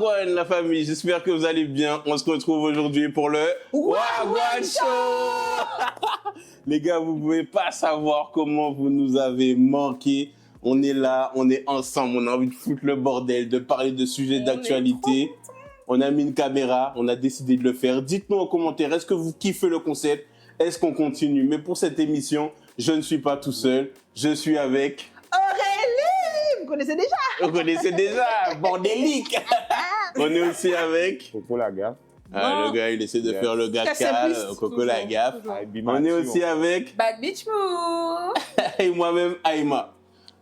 Wagwan la famille, j'espère que vous allez bien. On se retrouve aujourd'hui pour le Wagwan Show. Les gars, vous pouvez pas savoir comment vous nous avez manqué. On est là, on est ensemble, on a envie de foutre le bordel, de parler de sujets d'actualité. On a mis une caméra, on a décidé de le faire. Dites-nous en commentaire, est-ce que vous kiffez le concept? Est-ce qu'on continue? Mais pour cette émission, je ne suis pas tout seul, je suis avec... Aurélie! Vous connaissez déjà? Vous connaissez déjà, bordélique. On est aussi avec... Coco la gaffe. Ah, le gars, il essaie de faire le gars calme, Coco la gaffe. On est aussi avec... Bad Bitch Mou. Et moi-même, Aïma.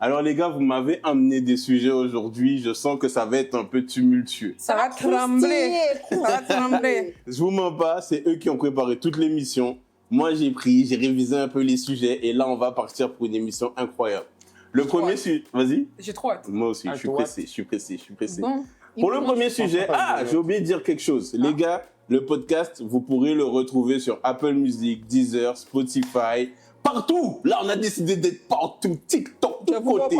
Alors les gars, vous m'avez amené des sujets aujourd'hui. Je sens que ça va être un peu tumultueux. Ça va trembler. Ça va trembler. Je vous mens pas, c'est eux qui ont préparé toute l'émission. Moi, j'ai révisé un peu les sujets et là, on va partir pour une émission incroyable. Le premier sujet... Vas-y. J'ai trop hâte. Moi aussi, je suis pressé. Bon. Pour le premier sujet... Ah, j'ai oublié de dire quelque chose. Les gars, le podcast, vous pourrez le retrouver sur Apple Music, Deezer, Spotify... Partout! Là, on a décidé d'être partout. TikTok, tout côté.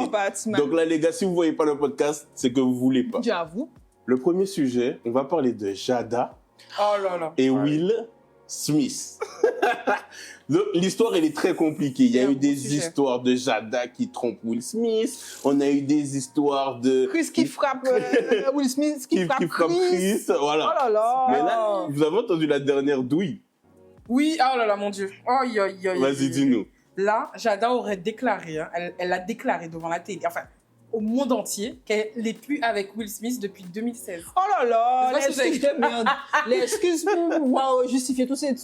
Donc là, les gars, si vous voyez pas le podcast, c'est que vous voulez pas. J'avoue. Le premier sujet, on va parler de Jada Oh là là. et Will Smith. Donc, l'histoire, elle est très compliquée. Il y a eu des histoires de Jada qui trompe Will Smith. On a eu des histoires de... Chris qui frappe Will Smith, qui frappe Chris. Voilà. Oh là là. Mais là, vous avez entendu la dernière douille? Oui, oh là là, mon Dieu. Aïe, aïe, aïe. Vas-y, dis-nous. Là, Jada aurait déclaré, hein, elle a déclaré devant la télé, enfin, au monde entier, qu'elle n'est plus avec Will Smith depuis 2016. Oh là là, C'est pas l'excuse de merde. L'excuse pour pouvoir justifier tous ces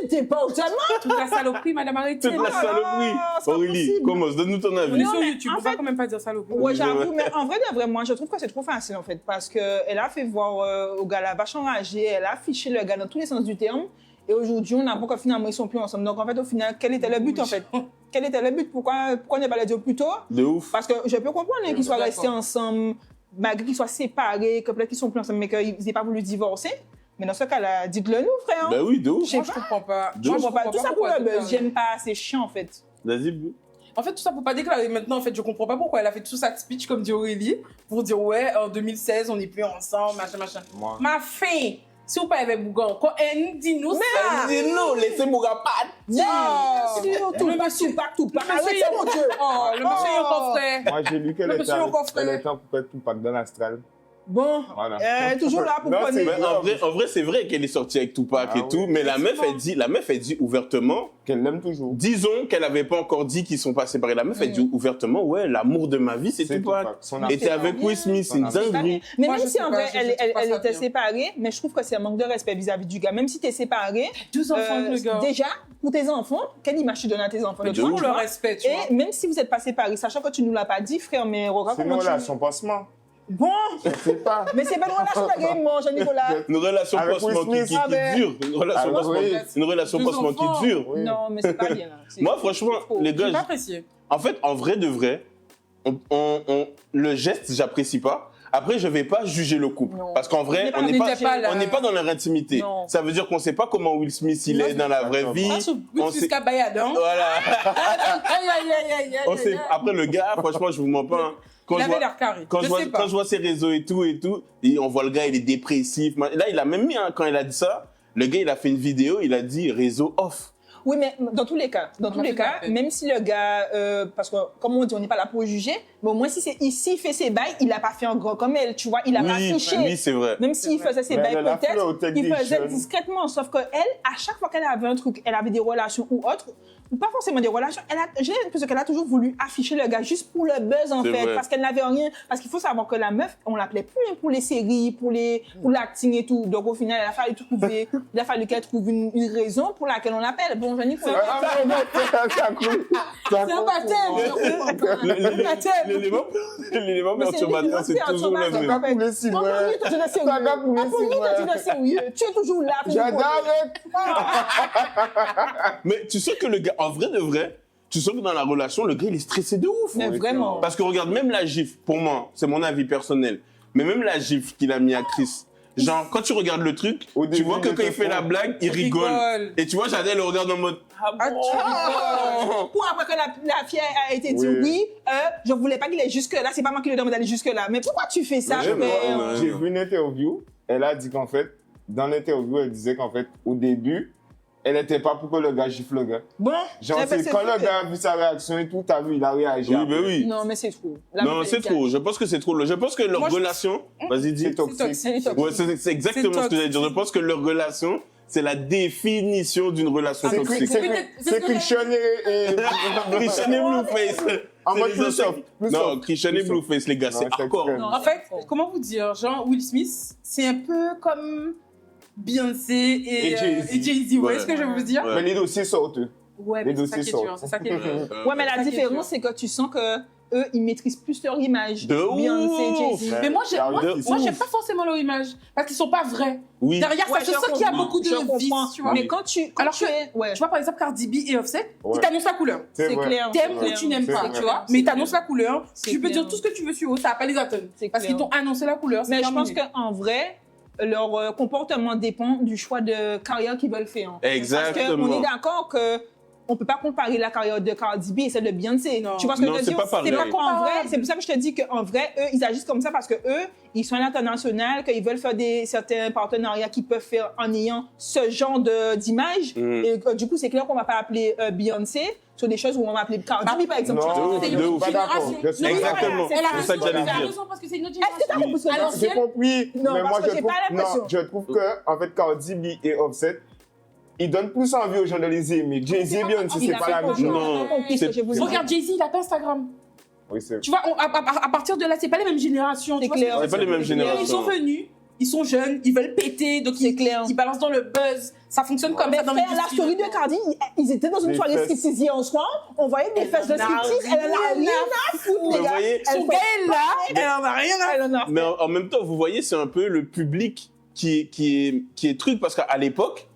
débats tellement. Toute la saloperie, madame, arrêtez. Toute la là, saloperie. c'est pas Aurélie, possible. commence, donne-nous ton On avis. est sur mais YouTube, en on va fait- quand même pas dire saloperie. Ouais, j'avoue, mais en vrai, de vrai, moi, je trouve que c'est trop facile, en fait, parce qu'elle a fait voir au gars la vache enragée, elle a affiché le gars dans tous les sens du terme, et aujourd'hui, on apprend que finalement, ils sont plus ensemble. Donc, en fait, au final, quel était le but, en fait? Quel était le but? Pourquoi on n'est pas le dire plus tôt? De ouf. Parce que je peux comprendre qu'ils soient D'accord. restés ensemble, malgré qu'ils soient séparés, que peut-être qu'ils sont plus ensemble, mais qu'ils n'aient pas voulu divorcer. Mais dans ce cas-là, dites-le nous, frère. Ben oui, de ouf. Moi, je comprends pas. Je Moi, je comprends pas. Tout ça pour pourquoi le buzz, déclarer. j'aime pas, c'est chiant, en fait. Vas-y, Bou. En fait, tout ça pour pas déclarer. Maintenant, en fait, je comprends pas pourquoi elle a fait tout ça speech, comme dit Aurélie, pour dire, ouais, en 2016, on n'est plus ensemble, machin. Moi. Ma fille, si vous pas avec Bougan, quand elle dit nous, ça. Dis-nous, laissez mon gars pas Non, tout Le pas, monsieur- tout pas, tout pas. le monsieur, Arrêtez, mon Dieu. Oh, le monsieur est encore frère. Moi, j'ai lu qu'elle Le était monsieur encore frère. elle était en couple avec Tupac dans l'astral. Bon, Voilà. toujours là pour Non, connaître. c'est Mais en vrai, c'est vrai qu'elle est sortie avec Tupac Ah et tout, oui. mais la meuf, elle dit ouvertement, Qu'elle l'aime toujours. disons qu'elle avait pas encore dit qu'ils sont pas séparés. La meuf, elle dit ouvertement, ouais, l'amour de ma vie, c'est Tupac. Son Et t'es avec Will Smith, c'est une dinguerie. Mais Moi, même je si sais en pas, vrai, je elle trouve pas ça était bien. séparée, mais je trouve que c'est un manque de respect vis-à-vis du gars. Même si t'es séparée, 12 enfants, le gars. déjà, pour tes enfants, quelle image tu donnes à tes enfants? Mais Donc, de tu ouf. vois, Pour le respect, tu vois. Et même si vous n'êtes pas séparés, sachant que tu nous l'as pas dit, frère, mais regarde C'est une comment tu... relation pansement. Bon, Je sais pas. mais c'est pas une relation d'agrément, Jean-Nicolas. Une relation Avec pansement Will Smith. qui Ah ben. dure. Une relation Ah pansement- oui. une relation Deux pansement enfants. qui dure. Oui. Non, mais c'est pas bien. Là. C'est- Moi, franchement, trop. les J'ai gars, pas apprécié. en fait, en vrai de vrai, le geste, j'apprécie pas. Après, je vais pas juger le couple. Non. Parce qu'en vrai, On n'était pas là. on n'est pas dans leur intimité. Non. Ça veut dire qu'on sait pas comment Will Smith il est dans la vraie vie. Ah, sur On sait- jusqu'à Bayad, hein. Voilà. Aïe. On sait, après, le gars, franchement, je vous mens pas. Hein. Quand Il je avait vois- l'air carré. Quand Je je, vois, sais pas. quand je vois ses réseaux et tout, et on voit le gars, il est dépressif. Là, il a même mis, hein, quand il a dit ça, le gars, il a fait une vidéo, il a dit réseau off. Oui, mais dans tous les cas, On a fait la peine. même si le gars, parce que comme on dit, on n'est pas là pour juger, mais au moins si c'est ici, il fait ses bails, il n'a pas fait en gros comme elle, tu vois, il a pas affiché. Oui, c'est vrai. Même s'il faisait ses Mais bails elle a fait au peut-être, Tech il faisait Edition. discrètement. Sauf qu'elle, à chaque fois qu'elle avait un truc, elle avait des relations ou autre, ou pas forcément des relations, j'ai l'impression qu'elle a toujours voulu afficher le gars juste pour le buzz en C'est fait, vrai. parce qu'elle n'avait rien. Parce qu'il faut savoir que la meuf, on l'appelait plus hein, pour les séries, pour l'acting et tout. Donc au final, il a fallu qu'elle trouve une raison pour laquelle on l'appelle. Bon, Jeannie, faut... Ah, non, ça coule. C'est un baptême. L'élément Mais c'est perturbateur, c'est l'élément toujours le perturbateur. même. Coulé si Bon, vrai. oui, toi, tu es sérieux. Ça va couler Ah, pour si lui, toi, vrai. tu es sérieux. Tu es toujours là. pour nous J'adore. Mais tu sais que le gars, en vrai de vrai, tu sens que dans la relation, le gars, il est stressé de ouf. Mais vraiment. Parce que regarde, même la gifle, pour moi, c'est mon avis personnel, mais même la gifle qu'il a mis à Chris, genre, quand tu regardes le truc, Au tu début, vois que quand il fait la blague, il rigole. Et tu vois, Jada, elle le regarde en mode, Ah, tu rigoles. Pour après que la fille a été dit Oui. oui, je voulais pas qu'il aille jusque-là, c'est pas moi qui lui demande d'aller jusque-là. Mais pourquoi tu fais ça, Mais frère? ouais. J'ai vu une interview, elle a dit qu'en fait, dans l'interview, elle disait qu'en fait, au début, elle n'était pas pour que le gars gifle le gars. Bon, Genre, j'ai fait c'est quand cette le gars a vu sa réaction et tout, t'as vu, il a réagi. oui, après. ben oui. Non, mais c'est trop. La Non, meuf, c'est elle trop. Je pense que c'est trop. Je pense que leur Moi, je- relation, vas-y, dis. C'est toxique. C'est toxique. Ouais, c'est exactement C'est ce que j'allais dire. Je pense que leur relation, c'est la définition d'une relation C'est toxique. c'est Christian et... Christian et Blueface. En C'est mode les plus anciens- soft, plus Non, soft, Christian plus et soft. Blueface, les gars, Non, c'est c'est hardcore. extrême. Non. En fait, comment vous dire, genre Will Smith, c'est un peu comme Beyoncé et Et Jay-Z. Jay-Z. Vous voyez Ouais. ce que je veux dire? Ouais. Mais les dossiers sortent. Ouais, Les mais c'est ça dossiers qui est dur. sortent. C'est ça qui est dur. Ouais, mais ça la qui est différence, dur. c'est que tu sens que eux, ils maîtrisent plus leur image. De Beyoncé, ouf. Jay-Z. Mais moi, de j'aime ouf. pas forcément leur image parce qu'ils sont pas vrais. Oui. Derrière, Ouais, ça se je sent qu'il y a comprends. beaucoup de Je comprends. vices, tu vois. Mais quand tu Alors es... Ouais, Tu vois, par exemple, Cardi B et Offset, Ouais. ils t'annoncent la couleur. c'est vrai. clair. T'aimes c'est ou clair. tu n'aimes C'est pas, vrai. tu vois. C'est Mais ils clair. t'annoncent la couleur. C'est Tu peux clair. dire tout ce que tu veux sur eux, ça va pas les atteindre. C'est Parce clair. qu'ils t'ont annoncé la couleur. c'est Mais je pense terminé. qu'en vrai, leur comportement dépend du choix de carrière qu'ils veulent faire. Parce qu'on Exactement. est d'accord que on peut pas comparer la carrière de Cardi B et celle de Beyoncé. Non. Tu vois ce que Non, je veux c'est dire? pas pareil. C'est pas en comparable. vrai. C'est pour ça que je te dis qu'en vrai, eux, ils agissent comme ça parce que eux, ils sont à l'international, qu'ils veulent faire certains partenariats qu'ils peuvent faire en ayant ce genre d'image. Mm. Et du coup, c'est clair qu'on va pas appeler Beyoncé sur des choses où on va appeler Cardi B, par exemple. Non, Tu vois, C'est de une ouf. autre Pas d'accord. génération. Je suis Non, Exactement. c'est Elle a C'est ça que raison, j'allais elle a dire. raison parce que c'est une autre Est-ce que t'as génération. compris ce que À je veux l'ancienne, J'ai compris. Non, mais parce moi, que je j'ai trouve, pas l'impression. non, je trouve que, en fait, Cardi B et Offset, ils donnent plus envie aux gens de les aimer. Jay-Z et Beyoncé, Il c'est a pas fait la même compris. chose. Non, Il a compris ce que c'est- je voulais dire. Regarde, Jay-Z, il a pas Instagram. Oui, c'est Tu vois, à partir de là, c'est pas les mêmes générations. C'est tu vois ce que clair. je veux C'est pas les dire? mêmes générations. Ils sont venus, ils sont jeunes, ils veulent péter, donc C'est clair. ils balancent dans le buzz. Ça fonctionne comme Mais ça dans frère, la l'industrie. story de Cardi, ils étaient dans une Les soirée fesses. striptease hier en soir. On voyait des fesses de en a striptease. Elle en a rien à foutre, Mais les vous gars. voyez, Elle Son fait- gars est là, elle en a rien à Elle en a Mais en même temps, vous voyez, c'est un peu le public qui est truc parce qu'à l'époque,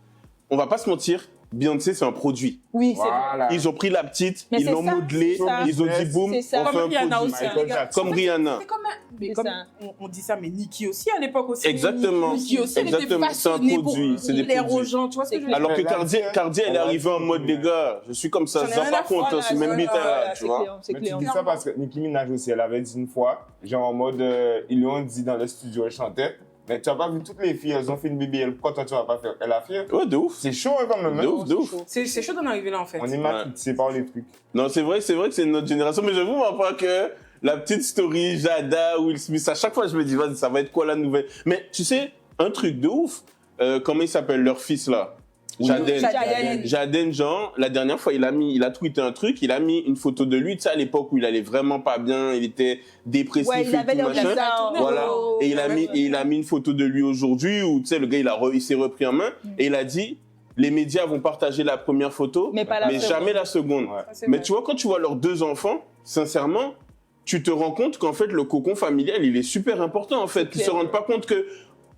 on va pas se mentir, Beyoncé, c'est un produit. Oui, c'est vrai. Voilà. Ils ont pris la petite, Mais ils c'est l'ont ça, modelée, c'est ça. ils ont dit boum, C'est ça. on fait Comme un Rihanna produit. aussi, Michael les gars. Jackson. Comme Rihanna. C'est comme, mais C'est comme ça. on dit ça, mais Nicki aussi à l'époque aussi. Exactement. Nicki aussi, elle était Exactement. C'est un façonnée pour produit, c'est des plaire aux produits. gens, tu vois ce que je veux dire? Alors que Mais là, Cardi, tiens, Cardi, elle est on va arrivée en dire, mode, les gars, je suis comme ça, J'en ai je rien pas à compte, foutre, c'est même là, bite Voilà, là, tu c'est vois. clair, c'est Mais tu clair. dis ça parce que Nicki Minaj aussi, elle avait dit une fois, genre en mode, ils lui ont dit dans le studio, elle chantait, mais tu n'as pas vu toutes les filles, elles ont fait une BBL, pourquoi toi tu vas pas faire? Elle a fait. Ouais, de ouf. C'est chaud hein, quand même. De hein. ouf, de ouf. C'est chaud d'en arriver là en fait. On est matrixé par les trucs. Non, c'est vrai que c'est notre génération, mais j'avoue, moi, pas que la petite story, Jada, Will Smith, à chaque fois, je me dis, vas-y, ça va être quoi la nouvelle? Mais tu sais, un truc de ouf, comment il s'appelle leur fils là? Jaden. Jaden, genre, la dernière fois, il a tweeté un truc, il a mis une photo de lui, tu sais, à l'époque où il allait vraiment pas bien, il était dépressif Ouais, il et avait tout, l'air machin. bizarre. Voilà. Oh. Et il a mis une photo de lui aujourd'hui où, tu sais, le gars, il s'est repris en main et il a dit, les médias vont partager la première photo, Mais pas la seconde. jamais la seconde. Ouais. Ça, c'est Mais vrai. tu vois, quand tu vois leurs deux enfants, sincèrement, tu te rends compte qu'en fait, le cocon familial, il est super important, en fait. Ils clair. se rendent pas compte que,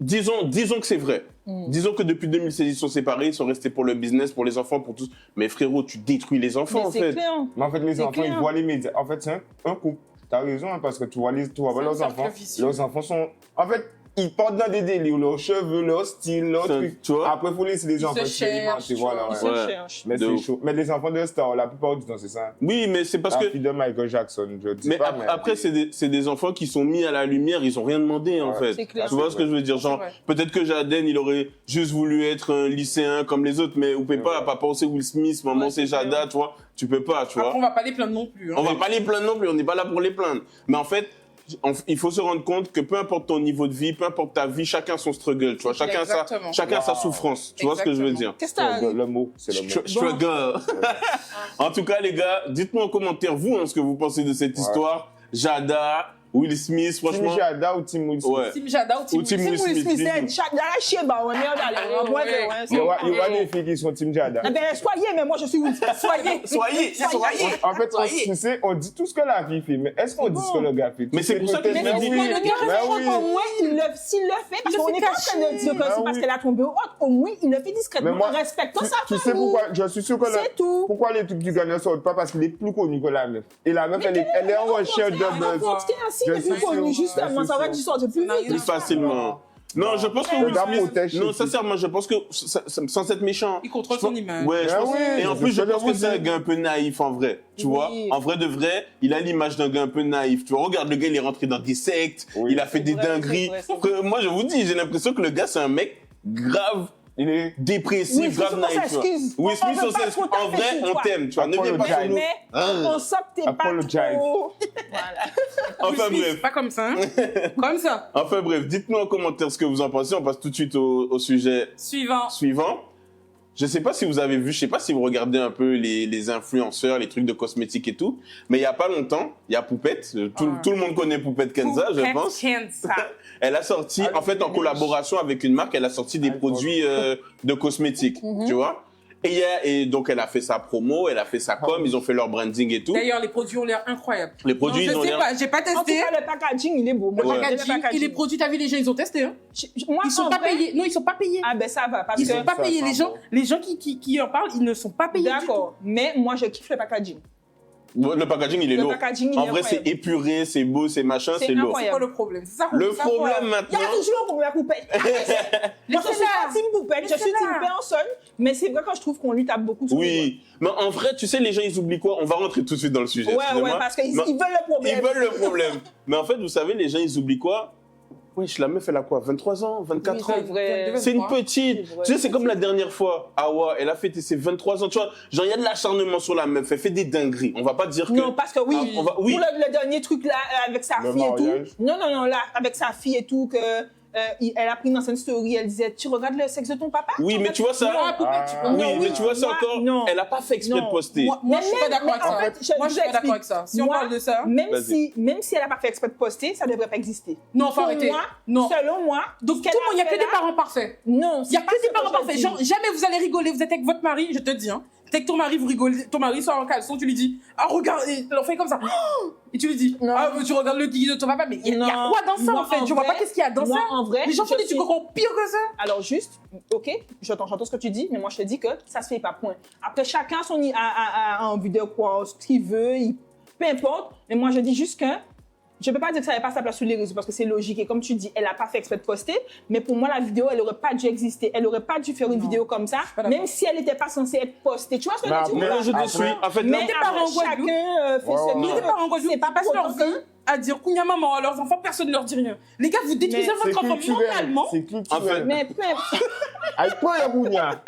disons que c'est vrai. Disons que depuis 2016, ils sont séparés, ils sont restés pour le business, pour les enfants, pour tous. Mais frérot, tu détruis les enfants, Mais en c'est fait. clair. Mais en fait, les C'est enfants, clair. ils voient les médias. En fait, c'est un couple. T'as raison, hein, parce que tu vois pas C'est leurs un cercle enfants. vicieux. Leurs enfants sont. En fait, ils portent dans des délires, leurs cheveux, leur style, leur C'est un- truc. tu vois. Après, il faut laisser les Ils enfants se expérimenter. cherchent, Voilà, Ils ouais. se Ouais. cherchent. Mais De c'est ouf. chaud. Mais les enfants de stars, la plupart du temps, c'est ça. Oui, mais c'est parce La que. fille de Michael Jackson, je dis Mais pas, mais. après, c'est des enfants qui sont mis à la lumière, ils ont rien demandé, en Ouais. fait. C'est clair. Tu vois ce que je veux dire? C'est Genre, vrai. peut-être que Jaden, il aurait juste voulu être un lycéen comme les autres, mais on peut pas, Ouais. papa, c'est Will Smith, maman, Ouais, c'est c'est Jada, tu vois. Tu peux pas, tu vois. Après, on va pas les plaindre non plus. hein. On va pas les plaindre non plus, on n'est pas là pour les plaindre. Mais en fait, il faut se rendre compte que peu importe ton niveau de vie, peu importe ta vie, chacun son struggle, tu vois. Chacun Exactement. sa Wow. souffrance. Tu vois ce que je veux dire? Qu'est-ce que t'as Le mot, c'est le mot. Struggle. En tout cas, les gars, dites-moi en commentaire, vous, hein, ce que vous pensez de cette Ouais. histoire. Jada, Will Smith, franchement. Team Jada ou Team Will Smith? Ouais. Team Jada ou Team Ou Team Will Will Smith. Smith. Will Smith, c'est dans la chier, bah, ouais, merde, allez, Ouais, ouais, ouais. ouais, Il y aura des filles qui sont Team Jada. Eh ben, soyez, mais moi, je suis Will Smith. Soyez. Soyez. En fait, tu sais, on dit tout ce que la fille fait, mais est-ce qu'on dit ce que le gars fait? Mais Tu c'est sais pour ça que peut-être, je mais me dis- oui, Le gars, mais oui. au moins, s'il le fait, parce Il qu'on le n'est fait pas en train de caché. dire que Bah c'est parce oui. qu'elle a tombé au autre. Au moins, il le fait Mais discrètement, moi, en respectant sa Tu sais famille. pourquoi? Je suis sûr que C'est tout. pourquoi les trucs du gars ne sortent pas? Parce qu'il est plus connu que la meuf. Et la meuf, elle est en recherche de buzz. S'il est plus Je suis connu, sûr, justement, je suis ça va sûr. du sort de plus Ça n'a vite. Plus facilement. Non, je pense que Le Will gars Smith. protège Non, ses sincèrement, je pense que sans être méchant. Il contrôle je pense- son image. Ouais, je Ah pense. oui, Et en je plus, je sais pense le que c'est un dire. gars un peu naïf en vrai. Tu Oui. vois, en vrai de vrai, il a l'image d'un gars un peu naïf. Tu vois, regarde le gars, il est rentré dans des sectes, Oui. il a fait des vrai, dingueries. c'est vrai. Que moi, je vous dis, j'ai l'impression que le gars, c'est un mec grave Il est. dépressif, Oui, grave on naïf. tu vois. s'excuse. Will Smith, On on veut pas s'excuse. trop En vrai, taper sur on toi. t'aime. Tu vois, ne viens pas sur nous. Mais on sent que t'es pas Apologize. trop... Voilà. Enfin Will Smith, bref. pas comme ça. Hein. Comme ça. Enfin bref, dites-nous en commentaire ce que vous en pensez. On passe tout de suite au sujet Suivant. suivant. Je sais pas si vous avez vu, je sais pas si vous regardez un peu les influenceurs, les trucs de cosmétiques et tout, mais il y a pas longtemps, il y a Poupette, tout le monde connaît Poupette Kenza, je Poupette pense. Kenza. Elle a sorti, en fait, en collaboration avec une marque, elle a sorti des produits de cosmétiques, tu vois. Et donc, elle a fait sa promo, elle a fait sa com, ils ont fait leur branding et tout. D'ailleurs, les produits ont l'air incroyables. Les produits, Non, ils ont je sais l'air... pas, j'ai pas En tout testé. cas, le packaging, il est beau. Moi, Ouais. j'aime bien le Et les produits, t'as vu, les gens, ils ont testé. Hein. Moi, Ils sont en pas vrai- payés. Non, ils sont pas payés. Ah ben ça va, parce Ils que... sont pas ça payés. sent bon. Les gens qui en parlent, ils ne sont pas payés du tout. D'accord, mais moi, je kiffe le packaging. Le packaging, il est Le lourd. packaging, il En est vrai, c'est incroyable. épuré, c'est beau, c'est machin, C'est c'est lourd. incroyable. C'est quoi le problème? C'est ça. Le ça, problème Il y maintenant... a toujours pour la poupette. Mais Moi, je c'est suis là. pas team poupette, je Mais suis c'est team là. personne, mais c'est vrai que je trouve qu'on lui tape beaucoup sur les Oui, mais en vrai, tu sais, les gens, ils oublient quoi? On va rentrer tout de suite dans le sujet. doigts. Ouais, excusez-moi. parce qu'ils Mais- ils veulent le problème. Ils veulent le problème. Mais en fait, vous savez, les gens, ils oublient quoi? Wesh, la meuf, elle a quoi? 23 ans? 24 Oui, ans? c'est vrai. C'est une petite. C'est vrai. Tu sais, c'est comme la dernière fois. Awa, elle a fêté ses 23 ans. Tu vois, genre, il y a de l'acharnement sur la meuf. Elle fait des dingueries. On va pas dire que. Non, parce que oui, Ah, on va- oui. pour le dernier truc là, avec sa Le fille et mariage. tout. Non, là, avec sa fille et tout, que elle a pris dans une story, elle disait, tu regardes le sexe de ton papa? Oui, mais tu vois ça. Moi, poupette, tu Ah. peux. Oui, Non, mais oui. tu vois ça Moi, encore. non. Elle a pas fait exprès Non. de poster. Moi, je suis pas d'accord avec en ça. fait, Moi, je suis pas d'accord avec ça. Si on Moi, parle de ça. Même Vas-y. si elle n'a pas fait exprès de poster, ça ne devrait pas exister. Non, faut Pour arrêter. moi, Non. selon moi, Donc, ce tout qu'elle le monde, il n'y a fait que des là- parents parfaits. Non, Il n'y a c'est pas que ce des que parents je parfaits. dis. Genre, jamais vous allez rigoler. Vous êtes avec votre mari, je te dis. Hein. T'es avec ton mari, vous rigolez. Ton mari sort en caleçon, tu lui dis, ah, regarde, et elle en fait comme ça. Et tu lui dis, Non. ah, tu regardes le kiki de ton papa. Mais il y a Non. quoi dans ça, Moi, en fait? en Tu vois vrai- pas qu'est-ce qu'il y a dans moi, ça? en vrai, Les gens font je des trucs suis- encore pire que ça. Alors juste, ok, j'entends ce que tu dis, mais moi je te dis que ça se fait pas, point. Après, chacun a envie de quoi, ce qu'il veut, peu importe, mais moi je dis juste que je peux pas dire que ça n'avait pas sa place sur les réseaux parce que c'est logique et comme tu dis, elle a pas fait exprès de poster, mais pour moi la vidéo, elle aurait pas dû exister, elle aurait pas dû faire une vidéo comme ça, pas d'accord. même si elle n'était pas censée être postée. Tu vois ce que Mais je veux Mais dire? là, je te Après- suis. En fait, Mais non. Tes parents après, en Guadeloupe. chacun fait Ouais, ce ouais, qu'il ouais. veut. Les parents en Guadeloupe, C'est pas ils passent pour leur autant vie à dire Kounia maman à leurs enfants, personne ne leur dit rien. Les gars, vous détruisez Mais votre enfant mentalement. C'est culturel. Mais peu importe. Avec toi, Yabounia.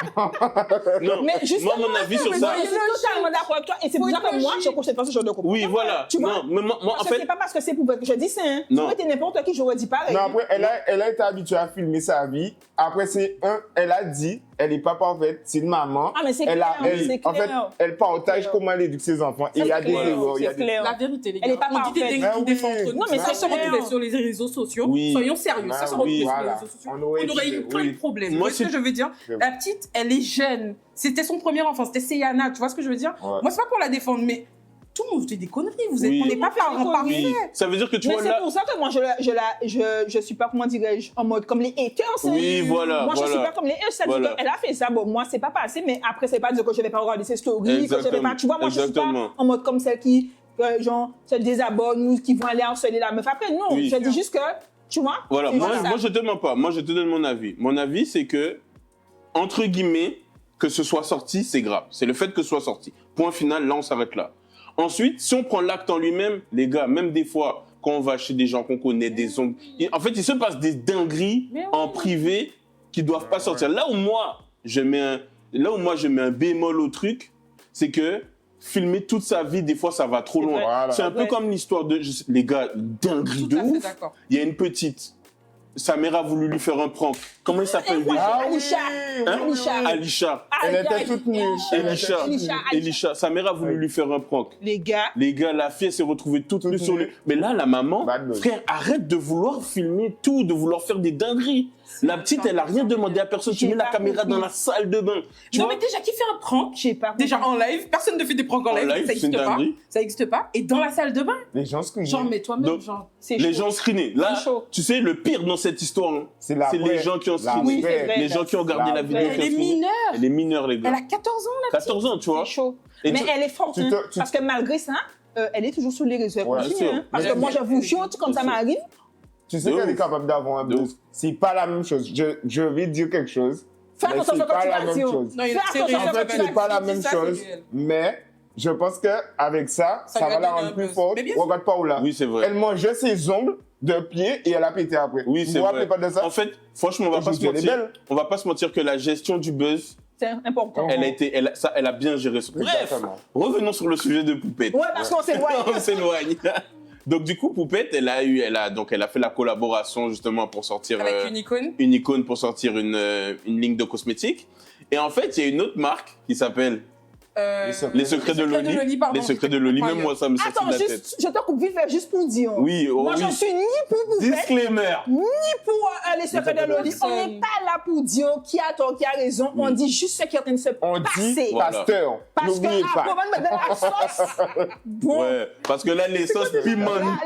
Non. Mais justement, Moi, mon avis sur mais ça. je suis totalement d'accord avec toi et c'est pour ça que moi je concède pas ce genre de comportement. Oui, voilà. Tu vois? Non, mais moi, en Parce que fait. c'est pas parce que c'est pour que je dis ça. Hein. Non. Si j'étais n'importe qui, j'aurais dit pareil. Non, après, elle a été habituée à filmer sa vie. Après, elle a dit, elle n'est pas parfaite, c'est une maman. Ah, mais c'est Elle clair, a, elle- c'est en fait, clair. elle partage clair. comment elle éduque ses enfants. Et il y a C'est des clair, erreurs. il y a c'est des- clair. La vérité, les Elle gars. est pas On dit des parfaite. dingues Ah qui défendent oui. entre nous. Non, mais ça c'est se retrouve clair. sur les réseaux sociaux. Oui. Soyons sérieux. Ça se retrouve oui, sur les voilà. réseaux sociaux. On aurait On aurait dit- eu plein oui. de problèmes. Moi, Vous voyez ce que c'est- je veux dire? C'est La petite, elle est jeune. C'était son premier enfant. C'était Seyana. Tu vois ce que je veux dire? Ouais. Moi, c'est pas pour la défendre, mais tout le monde fait des conneries. Vous êtes, Oui. on n'est pas Tout le monde fait des parents conneries. parfaits. Oui. Ça veut dire que tu Mais vois c'est là. pour ça que moi, je suis pas, comment dirais-je, en mode comme les haters. hein. Oui, voilà. Moi, je voilà. suis pas comme les haters. Ça dit Voilà. qu'elle a fait ça. Bon, moi, c'est pas passé, mais après, c'est pas dire que je vais pas regarder ses stories, que je vais pas. Tu vois, moi, je suis Exactement. pas en mode comme celle qui, genre, se désabonne ou qui vont aller harceler la meuf. Après, non, Oui. je dis juste que, tu vois. Voilà, c'est moi, juste ça. moi je te mens pas. Moi je te donne mon avis. Mon avis c'est que, entre guillemets, que ce soit sorti, c'est grave. C'est le fait que ce soit sorti. Point final, là on s'arrête là. Ensuite, si on prend l'acte en lui-même, les gars, même des fois, quand on va chez des gens qu'on connaît, des ongles, en fait, il se passe des dingueries Mais oui. en privé qui doivent pas sortir. Là où moi, je mets un bémol au truc, c'est que filmer toute sa vie, des fois, ça va trop C'est loin. vrai. Voilà. C'est un peu Ouais. comme l'histoire de, les gars, dinguerie Tout de à fait ouf. d'accord. Il y a une petite. Sa mère a voulu lui faire un prank. Comment il s'appelle déjà? Ah oui, Alisha. oui, Hein? oui, oui. Alisha. Elle Aïe, était aïe. toute nue. Elisha. Elisha. Sa mère a voulu Oui. lui faire un prank. Les gars, Les gars, la fille elle s'est retrouvée toute Toute nue sur lui. nue. Mais là, la maman, Bad boy. frère, arrête de vouloir filmer tout, de vouloir faire des dingueries. La petite, elle a rien demandé à personne. Tu J'ai mets la pas caméra compris. dans la salle de bain. Tu Non, vois? mais déjà, qui fait un prank? j'ai pas Déjà en live, personne ne fait des pranks en En live, live, ça c'est une n'existe pas. dinguerie. Ça n'existe pas. Et dans la salle de bain, Les gens se genre, mais toi-même, Donc, genre. c'est Les chaud. gens screenés. Là, C'est chaud. tu sais, le pire dans cette histoire, hein, C'est c'est les gens qui ont la screené. Oui, c'est vrai. Les gens qui ont regardé La la vidéo. vraie. qui ont Elle est screené. mineure. Elle est mineure, les Elle gars. a 14 ans, là. 14 ans, tu vois. C'est chaud. Et Mais tu- elle est forte, tu hein, te- tu- parce que malgré ça, elle est toujours sur les réseaux. Elle Ouais, continue, bien sûr. hein. Parce Bien que moi, sûr. je vous jure, comme ça Bien sûr. m'arrive, Tu sais De qu'elle est ouf. capable d'avoir un De buzz. C'est pas la même chose. Je vais dire quelque chose. Fais mais attention c'est quand pas tu la vas même dire. chose. Non, Fais c'est attention réel. En quand fait, tu vas c'est pas la dis même ça, c'est chose, réel. mais je pense qu'avec ça, Ça ça lui va a la donné rendre un plus buzz. forte. Mais bien sûr. Regarde Paola. Oui, c'est vrai. Elle mangeait ses ongles de pied et elle a pété après. Oui, Vous c'est vous rappelez vrai. pas de ça? En fait, franchement, on va pas se Aujourd'hui, elle est mentir. belle. On va pas se mentir que la gestion du buzz, C'est important. elle a bien géré ça. Bref, Exactement. revenons sur le sujet de Poupette. Ouais, parce qu'on s'éloigne. On s'éloigne. Donc du coup, Poupette, elle a fait la collaboration justement pour sortir Avec une icône. une icône pour sortir une ligne de cosmétiques. Et en fait, il y a une autre marque qui s'appelle Les Secrets de Loli. pardon. Les Secrets de Loli. Même moi, ça me sortit Attends, de la tête. juste, je te coupe vite fait, juste pour dire. Oui, oh, Moi, oui. je suis ni pour Poupette, Disclaimer. ni pour les secrets de Loli. On Personne. n'est pas là pour dire qui a tort, qui a raison. On dit juste ce qui est en train de se On dit passer. Voilà. pasteur. Parce que N'oubliez pas. après, on va mettre de la sauce. Bon. Ouais, parce que là, les sauces pimentées, On là.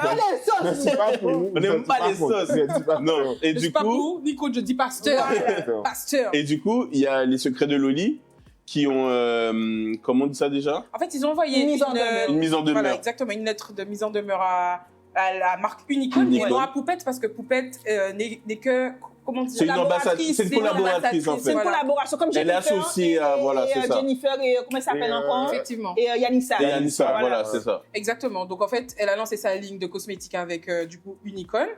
met pas les Je sauces. dis pas pour nous. On n'aime je dis pas les pour- sauces. je dis pas Non, pour- et Je du suis pas coup, pour Nico, je dis pasteur. Pasteur. Pasteur. et du coup, il y a les Secrets de Loli qui ont, comment on dit ça déjà? En fait, ils ont envoyé Une mise en demeure. Une mise en demeure. Voilà, exactement, une lettre de mise en demeure à la marque Unicode et Unicode. non à Poupette parce que Poupette n'est que, comment dire, C'est une ambassadrice, c'est une collaboratrice en C'est une fait. collaboration comme Elle est Jennifer. associée à- voilà, c'est ça. Jennifer et comment elle s'appelle Et, encore? Effectivement. Et Yanissa. Et Anissa, voilà, c'est ça. Exactement. Donc en fait, elle a lancé sa ligne de cosmétiques avec du coup Unicode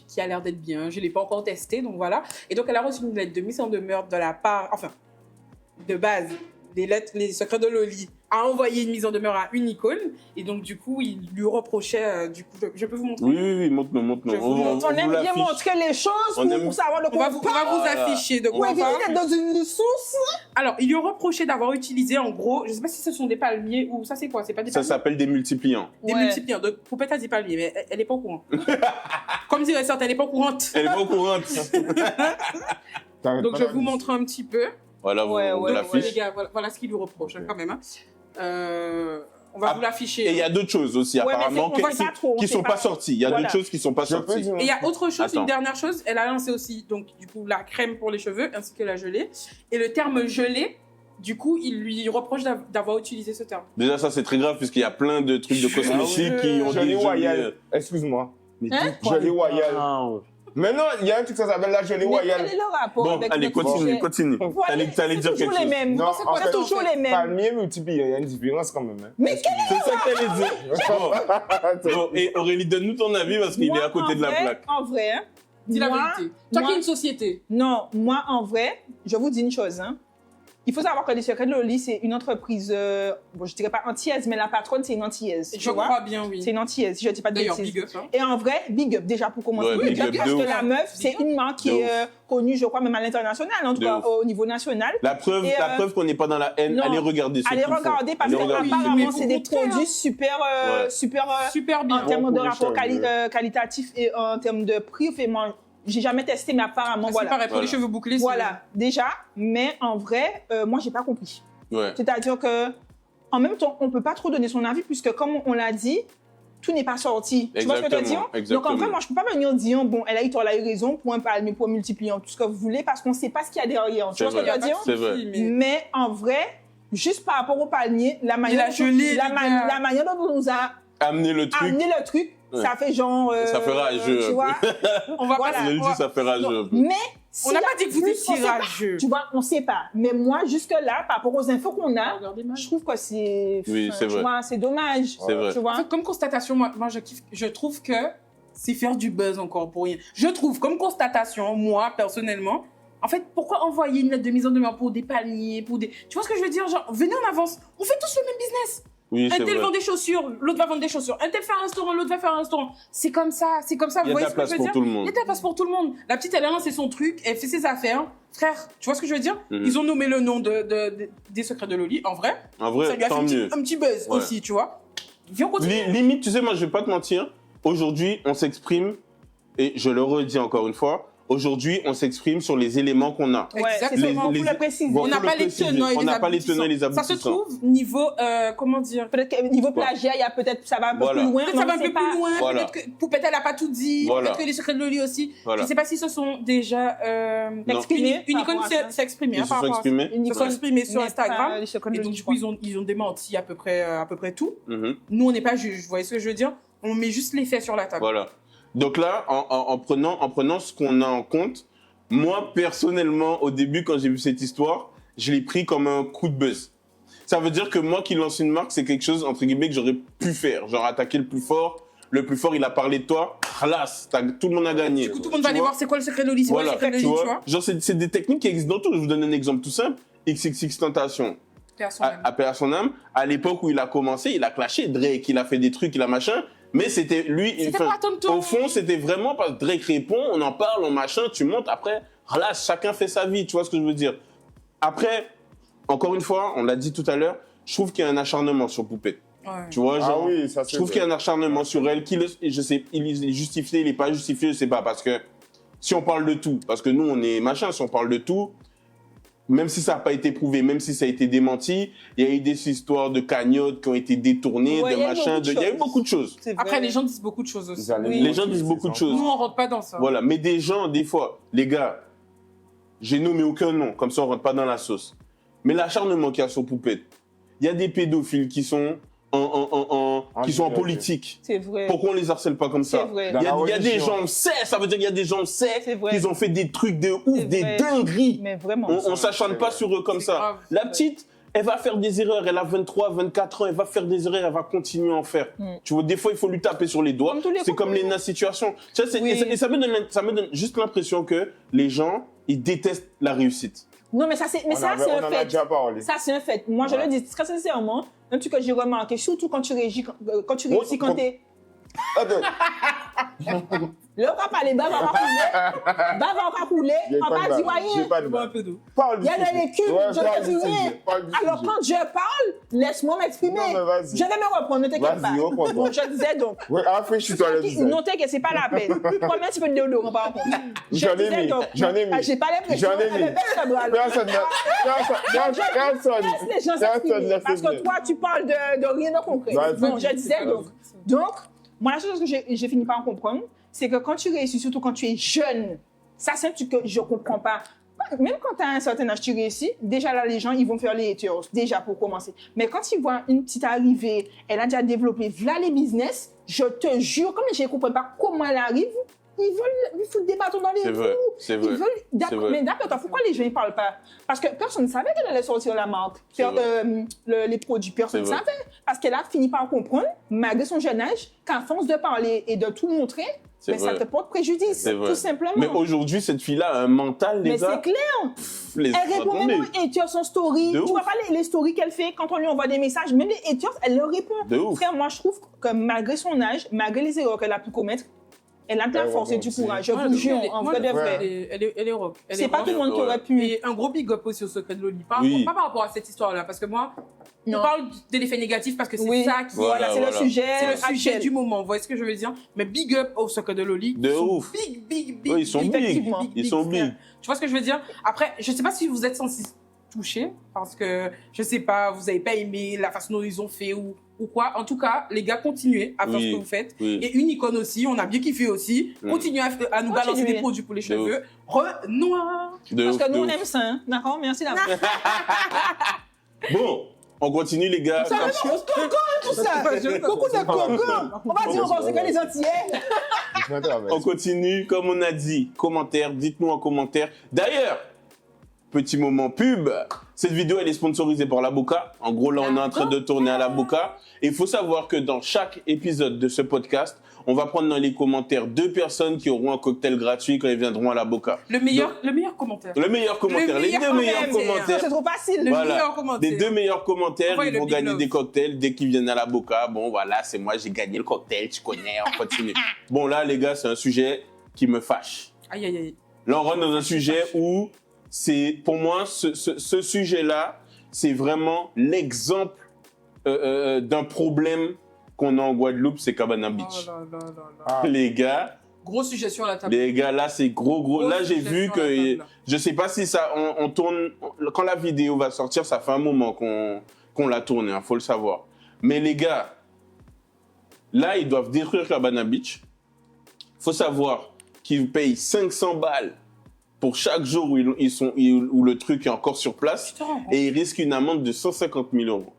qui a l'air d'être bien. Je l'ai pas encore testé, donc voilà. Et donc elle a reçu une lettre de mise en demeure de la part, enfin, de base, les secrets de Loli a envoyé une mise en demeure à Unicode et donc du coup il lui reprochait, du coup, je peux vous montrer. Oui, montre-nous, montre-nous. Je vous On aime bien l'affiche. montrer les choses On aime- pour savoir de On quoi va on vous, on va parle. vous Voilà. afficher de Pour quoi on éviter parle. d'être dans une source. Alors, il lui reprochait d'avoir utilisé en gros, je sais pas si ce sont des palmiers ou ça c'est quoi, c'est pas des Ça palmiers. s'appelle des multipliants. Des Ouais. multipliants. Donc, Poupette a dit palmiers, mais elle est pas au courant. Comme dirait certains, elle est pas au courant. Elle est pas au courant. Donc, je vous montre un petit peu. Voilà, vous, Ouais, vous ouais, Donc, l'affiche. les gars, voilà ce qu'il lui reproche hein, quand même. Hein. On va Ah, vous l'afficher. Et il y a d'autres choses aussi, Ouais, mais apparemment, on sait pas trop, on qui sait sont pas. pas sorties. Il y a Voilà. d'autres choses qui sont pas Je peux sorties. dire. Et il y a autre chose, Attends. une dernière chose, elle a lancé aussi donc du coup la crème pour les cheveux ainsi que la gelée. Et le terme gelée, du coup, il lui reproche d'avoir utilisé ce terme. Déjà, ça, c'est très grave, puisqu'il y a plein de trucs de cosmétiques Ah oui. qui ont Gelée des royale. Excuse-moi. Mais Hein? Gelée royale. Wow. Mais non, il y a un truc qui s'appelle la gelée Mais royale. quel est le rapport Bon, avec allez, notre continue, sujet? continue. Voilà, T'allais dire c'est quelque toujours les chose. mêmes. Non, en C'est fait, toujours les mêmes. Palmier multiplié, il y a une différence quand même. Hein. Mais quel C'est ça que t'allais dire. Bon, et Aurélie, donne-nous ton avis parce qu'il est Moi, à côté en de la vrai, plaque. En vrai, hein, Dis la moi- vérité. Toi moi- qui es une société. Non, moi, en vrai, je vous dis une chose. Hein. Il faut savoir que les Secrets de Loli, c'est une entreprise, bon, je dirais pas antillaise, mais la patronne, c'est une antillaise. Je tu vois? crois bien, oui. C'est une antillaise, je dis pas de D'ailleurs, bêtises. big up. Hein. Et en vrai, big up déjà pour commencer. Ouais, big up parce de que ouf. la meuf, c'est une marque qui De est connue, je crois, même à l'international, en tout De cas ouf. au niveau national. La preuve, Et, qu'on n'est pas dans la haine, non, allez regarder ce Allez qu'ils font. regarder parce Allez regarder. qu'apparemment, Mais c'est des au contraire. produits super, Ouais. Super bien. en termes Bon de pour les rapport cheveux. qualitatif et en termes de prix. Fait, moi, j'ai jamais testé, mais apparemment, C'est voilà. pareil, pour les Voilà. cheveux bouclés. c'est- Voilà, déjà, mais en vrai, moi, j'ai pas compris. Ouais. C'est-à-dire que, en même temps, on peut pas trop donner son avis puisque, comme on l'a dit, tout n'est pas sorti. Tu vois ce que je veux dire? Exactement, Donc, en vrai, exactement. moi, je peux pas venir dire, bon, elle a eu tort, elle a eu raison, point palmier, point multipliant, tout ce que vous voulez, parce qu'on sait pas ce qu'il y a derrière. Tu C'est vois ce que vrai. je veux dire? C'est vrai. Mais en vrai, juste par rapport au palmier, la manière, a gelé, la, les gars. la manière dont on nous a Amener le truc, amené le truc, Ouais. ça fait genre. Ça fait rageux, un Tu vois? On va Voilà. pas. je le dis, ça fait rageux un peu. Mais. On n'a pas dit que vous juste, on étiez sait pas. rageux. Tu vois, on sait pas. Mais moi, jusque-là, par rapport aux infos qu'on a, Regardez mal. je trouve que c'est. Oui, c'est tu vrai. vois, c'est dommage. C'est vrai. Tu En vois? fait, comme constatation, moi je kiffe. Je trouve que c'est faire du buzz encore pour rien. Je trouve, comme constatation, moi, personnellement, en fait, pourquoi envoyer une lettre de mise en demeure pour des palmiers, pour des... Tu vois ce que je veux dire? Genre, venez en avance. On fait tous le même business. Oui, c'est Un tel vrai. vend des chaussures, l'autre va vendre des chaussures. Un tel fait un restaurant, l'autre va faire un restaurant. C'est comme ça, c'est comme ça. Il y Vous a de voyez la ce que je place veux pour dire? tout le Il y monde. a de la place pour tout le monde. La petite, elle a lancé son truc, elle fait ses affaires. Frère, tu vois ce que je veux dire? Mhm. Ils ont nommé le nom des secrets de Loli. En vrai, En ça vrai, lui a fait tant mieux. un petit buzz Ouais. aussi, tu vois. Viens, on continue. Limite, tu sais, moi, je vais pas te mentir. Aujourd'hui, on s'exprime, et je le redis encore une fois, aujourd'hui, on s'exprime sur les éléments qu'on a. Ouais, c'est Exactement. ça, Les- faut le préciser. Bon, On n'a faut le pas les préciser. tenants et On les n'a pas les tenants et les Ça se aboutissants. trouve niveau, comment dire? Peut-être que niveau plagiat, il y a peut-être, ça va un peu Voilà. plus loin. Peut-être ça on va un sait peu pas. plus loin, Voilà. peut-être que Poupette, elle a pas tout dit, Voilà. peut-être que les secrets de Loli aussi. Voilà. Je sais pas si ce sont déjà... Non. Exprimé. Une par icône rapport à ça. s'est exprimée Ils hein, se par sont rapport à ça. exprimés. Une Ils se sont icône, exprimés sur mais Instagram. pas les secrets de Et donc, Loli, du je coup, ils ont démenti à peu près tout. Mhm. Nous, on n'est pas juges, vous voyez ce que je veux dire? On met juste les faits sur la table. Voilà. Donc là, en prenant ce qu'on a en compte, moi, personnellement, au début, quand j'ai vu cette histoire, je l'ai pris comme un coup de buzz. Ça veut dire que moi qui lance une marque, c'est quelque chose, entre guillemets, que j'aurais pu faire. Genre attaquer le plus fort, il a parlé de toi, khalas, tout le monde a gagné. Du coup, tout le monde va aller voir c'est quoi le secret de Loli, c'est quoi le Voilà, secret de tu Loli, tu vois. vois. Genre, c'est des techniques qui existent dans tout. Je vous donne un exemple tout simple. XXXTentacion. À paix à son âme. À l'époque où il a commencé, il a clashé Drake, il a fait des trucs, il a machin. Mais c'était lui. C'était pas tonton. Au fond, c'était vraiment parce que Drake répond, on en parle, on machin, tu montes. Après, là, chacun fait sa vie. Tu vois ce que je veux dire? Après, encore une fois, on l'a dit tout à l'heure, je trouve qu'il y a un acharnement sur Poupée. Ouais. Tu vois, genre, oui, ça, c'est je trouve vrai. qu'il y a un acharnement sur elle. Je sais, il est justifié, il n'est pas justifié, je sais pas. Parce que si on parle de tout, parce que nous, on est machin, si on parle de tout, même si ça n'a pas été prouvé, même si ça a été démenti, il y a eu des histoires de cagnottes qui ont été détournées, Ouais, de machin, il y a eu beaucoup de choses. C'est vrai. Après, les gens disent beaucoup de choses aussi. Ils allaient Oui. Les gens disent beaucoup de choses. Nous, on rentre pas dans ça. Voilà, mais des gens, des fois, les gars, j'ai nommé aucun nom, comme ça on rentre pas dans la sauce. Mais l'acharnement qu'il y a sur Poupette, il y a des pédophiles qui sont qui sont en politique. C'est vrai. Pourquoi on les harcèle pas comme C'est ça? vrai. Il y a des religion. gens, on sait, ça veut dire qu'il y a des gens, on sait, C'est vrai. qu'ils ont fait des trucs de ouf, C'est des vrai. dingueries. Mais vraiment. On s'acharne pas sur eux comme C'est ça. grave. La petite, elle va faire des erreurs, elle a 23, 24 ans, elle va faire des erreurs, elle va continuer à en faire. Tu vois, des fois, il faut lui taper sur les doigts. Comme tous les C'est comme copains. les situations. Tu vois, Oui. et ça me donne juste l'impression que les gens, ils détestent la réussite. Non, mais ça, c'est On en un a fait. déjà parlé. Ça, c'est un fait. Moi, je Ouais. le dis très sincèrement. Un truc que j'ai remarqué, surtout quand tu réussis, quand t'es. Attends, Là, on va parler, va encore couler, j'ai on pas va de dire balle. J'ai rien. pas de Bois un balle. peu d'eau. Parle du Il y a sujet. des légumes, Ouais, je parle te du dis rien. sujet, parle du Alors, sujet. quand je parle, laisse-moi m'exprimer. Non, mais vas-y. Je vais me reprendre, ne t'inquiète pas. Vas-y, reprends-toi. Bon, je disais donc. Ouais, rafraîchis-toi le visage. Non, t'inquiète, c'est pas la peine. Prends un petit peu de déodorant, par contre. J'en ai mis, j'en ai mis. Ah, j'ai pas l'impression. J'en ai mis. Elle est belle, la bras. Personne, personne. Laisse les gens s'exprimer. laisse Parce que s'exprimer. toi, tu parles de rien de concret. Vas-y. Bon, je disais donc, moi, la chose que j'ai fini par en comprendre, c'est que quand tu réussis, surtout quand tu es jeune, ça, c'est un truc que je comprends pas. Même quand tu as un certain âge, tu réussis, déjà là, les gens, ils vont faire les haters, déjà pour commencer. Mais quand ils voient une petite arrivée, elle a déjà développé, voilà les business, je te jure, comme je ne comprends pas comment elle arrive, ils veulent lui foutre des bâtons dans les C'est roues. vrai, c'est vrai. Ils veulent... C'est vrai. Mais d'accord, pourquoi les gens ne parlent pas? Parce que personne ne savait qu'elle allait sortir la marque, C'est vrai. les produits, personne ne C'est vrai. savait. Parce qu'elle a fini par comprendre, malgré son jeune âge, qu'à force de parler et de tout montrer, C'est mais ça vrai. te porte préjudice, C'est vrai. tout simplement. Mais aujourd'hui, cette fille-là a un mental, les Mais gars. c'est clair. Les Elle répond attendez. même aux haters son story. De Tu ouf. vois pas les stories qu'elle fait quand on lui envoie des messages. Même les haters, elle leur répond. De ouf. Frère, moi, je trouve que malgré son âge, malgré les erreurs qu'elle a pu commettre, elle a de la Elle force et du rebondit. courage. Je Moi, vous je jure, trouve en moi, vrai de je trouve vrai. Elle est rock. Elle C'est est pas tout le monde qui Ouais. aurait pu. Et un gros big up aussi au secret de Loli. Oui. Pas par rapport à cette histoire-là, parce que moi, Non. on parle de l'effet négatif parce que c'est Oui. ça qui Voilà, c'est le sujet. c'est le sujet actuel. du moment. Vous voyez ce que je veux dire? Mais big up au secret de Loli. De Ils sont ouf. Big. Ouais, ils sont big. Effectivement. Ils sont frère. big. Tu vois ce que je veux dire? Après, je sais pas si vous êtes senti touché parce que je sais pas, vous avez pas aimé la façon dont ils ont fait ou quoi. En tout cas, les gars, continuez à faire Oui. ce que vous faites. Oui. Et une icône aussi, on a bien kiffé aussi. Mm. Continuez à nous balancer Continuez. des produits pour les De cheveux. Renoir. De Parce ouf, que nous, de on ouf. aime ça. Hein. D'accord? Merci d'avoir. Bon, on continue, les gars. Ça va, on se coco, tout ça. Beaucoup de coco. On va dire encore, c'est que les Antillais. Je m'intéresse. On continue, comme on a dit, commentaire, dites-nous en commentaire. D'ailleurs, petit moment pub, cette vidéo elle est sponsorisée par la Boca. En gros, là, on est en train de tourner à la Boca. Et il faut savoir que dans chaque épisode de ce podcast, on va prendre dans les commentaires 2 personnes qui auront un cocktail gratuit quand ils viendront à la Boca. Le meilleur commentaire. Le meilleur commentaire, les 2 meilleur meilleurs commentaire. commentaires. C'est trop facile. Le Voilà. meilleur commentaire. Des 2 meilleurs commentaires, Envoyez ils le vont big gagner love. des cocktails dès qu'ils viennent à la Boca. Bon, voilà, c'est moi, j'ai gagné le cocktail, tu connais, on continue. Bon, là, les gars, c'est un sujet qui me fâche. Aïe, aïe, aïe. Là, on rentre dans un sujet où c'est, pour moi, ce sujet-là, c'est vraiment l'exemple d'un problème qu'on a en Guadeloupe, c'est Cabana Beach. Oh là là là là. Ah. Les gars, Gros sujet sur la table. les gars, là, c'est gros. Gros Là, j'ai sujet vu sur la que, table. je sais pas si ça, on tourne, quand la vidéo va sortir, ça fait un moment qu'on l'a tournée, hein, faut le savoir. Mais les gars, là, ils doivent détruire Cabana Beach. Faut savoir qu'ils payent 500 balles pour chaque jour où, où le truc est encore sur place. Tu te rends compte? Et ils risquent une amende de 150 000 euros.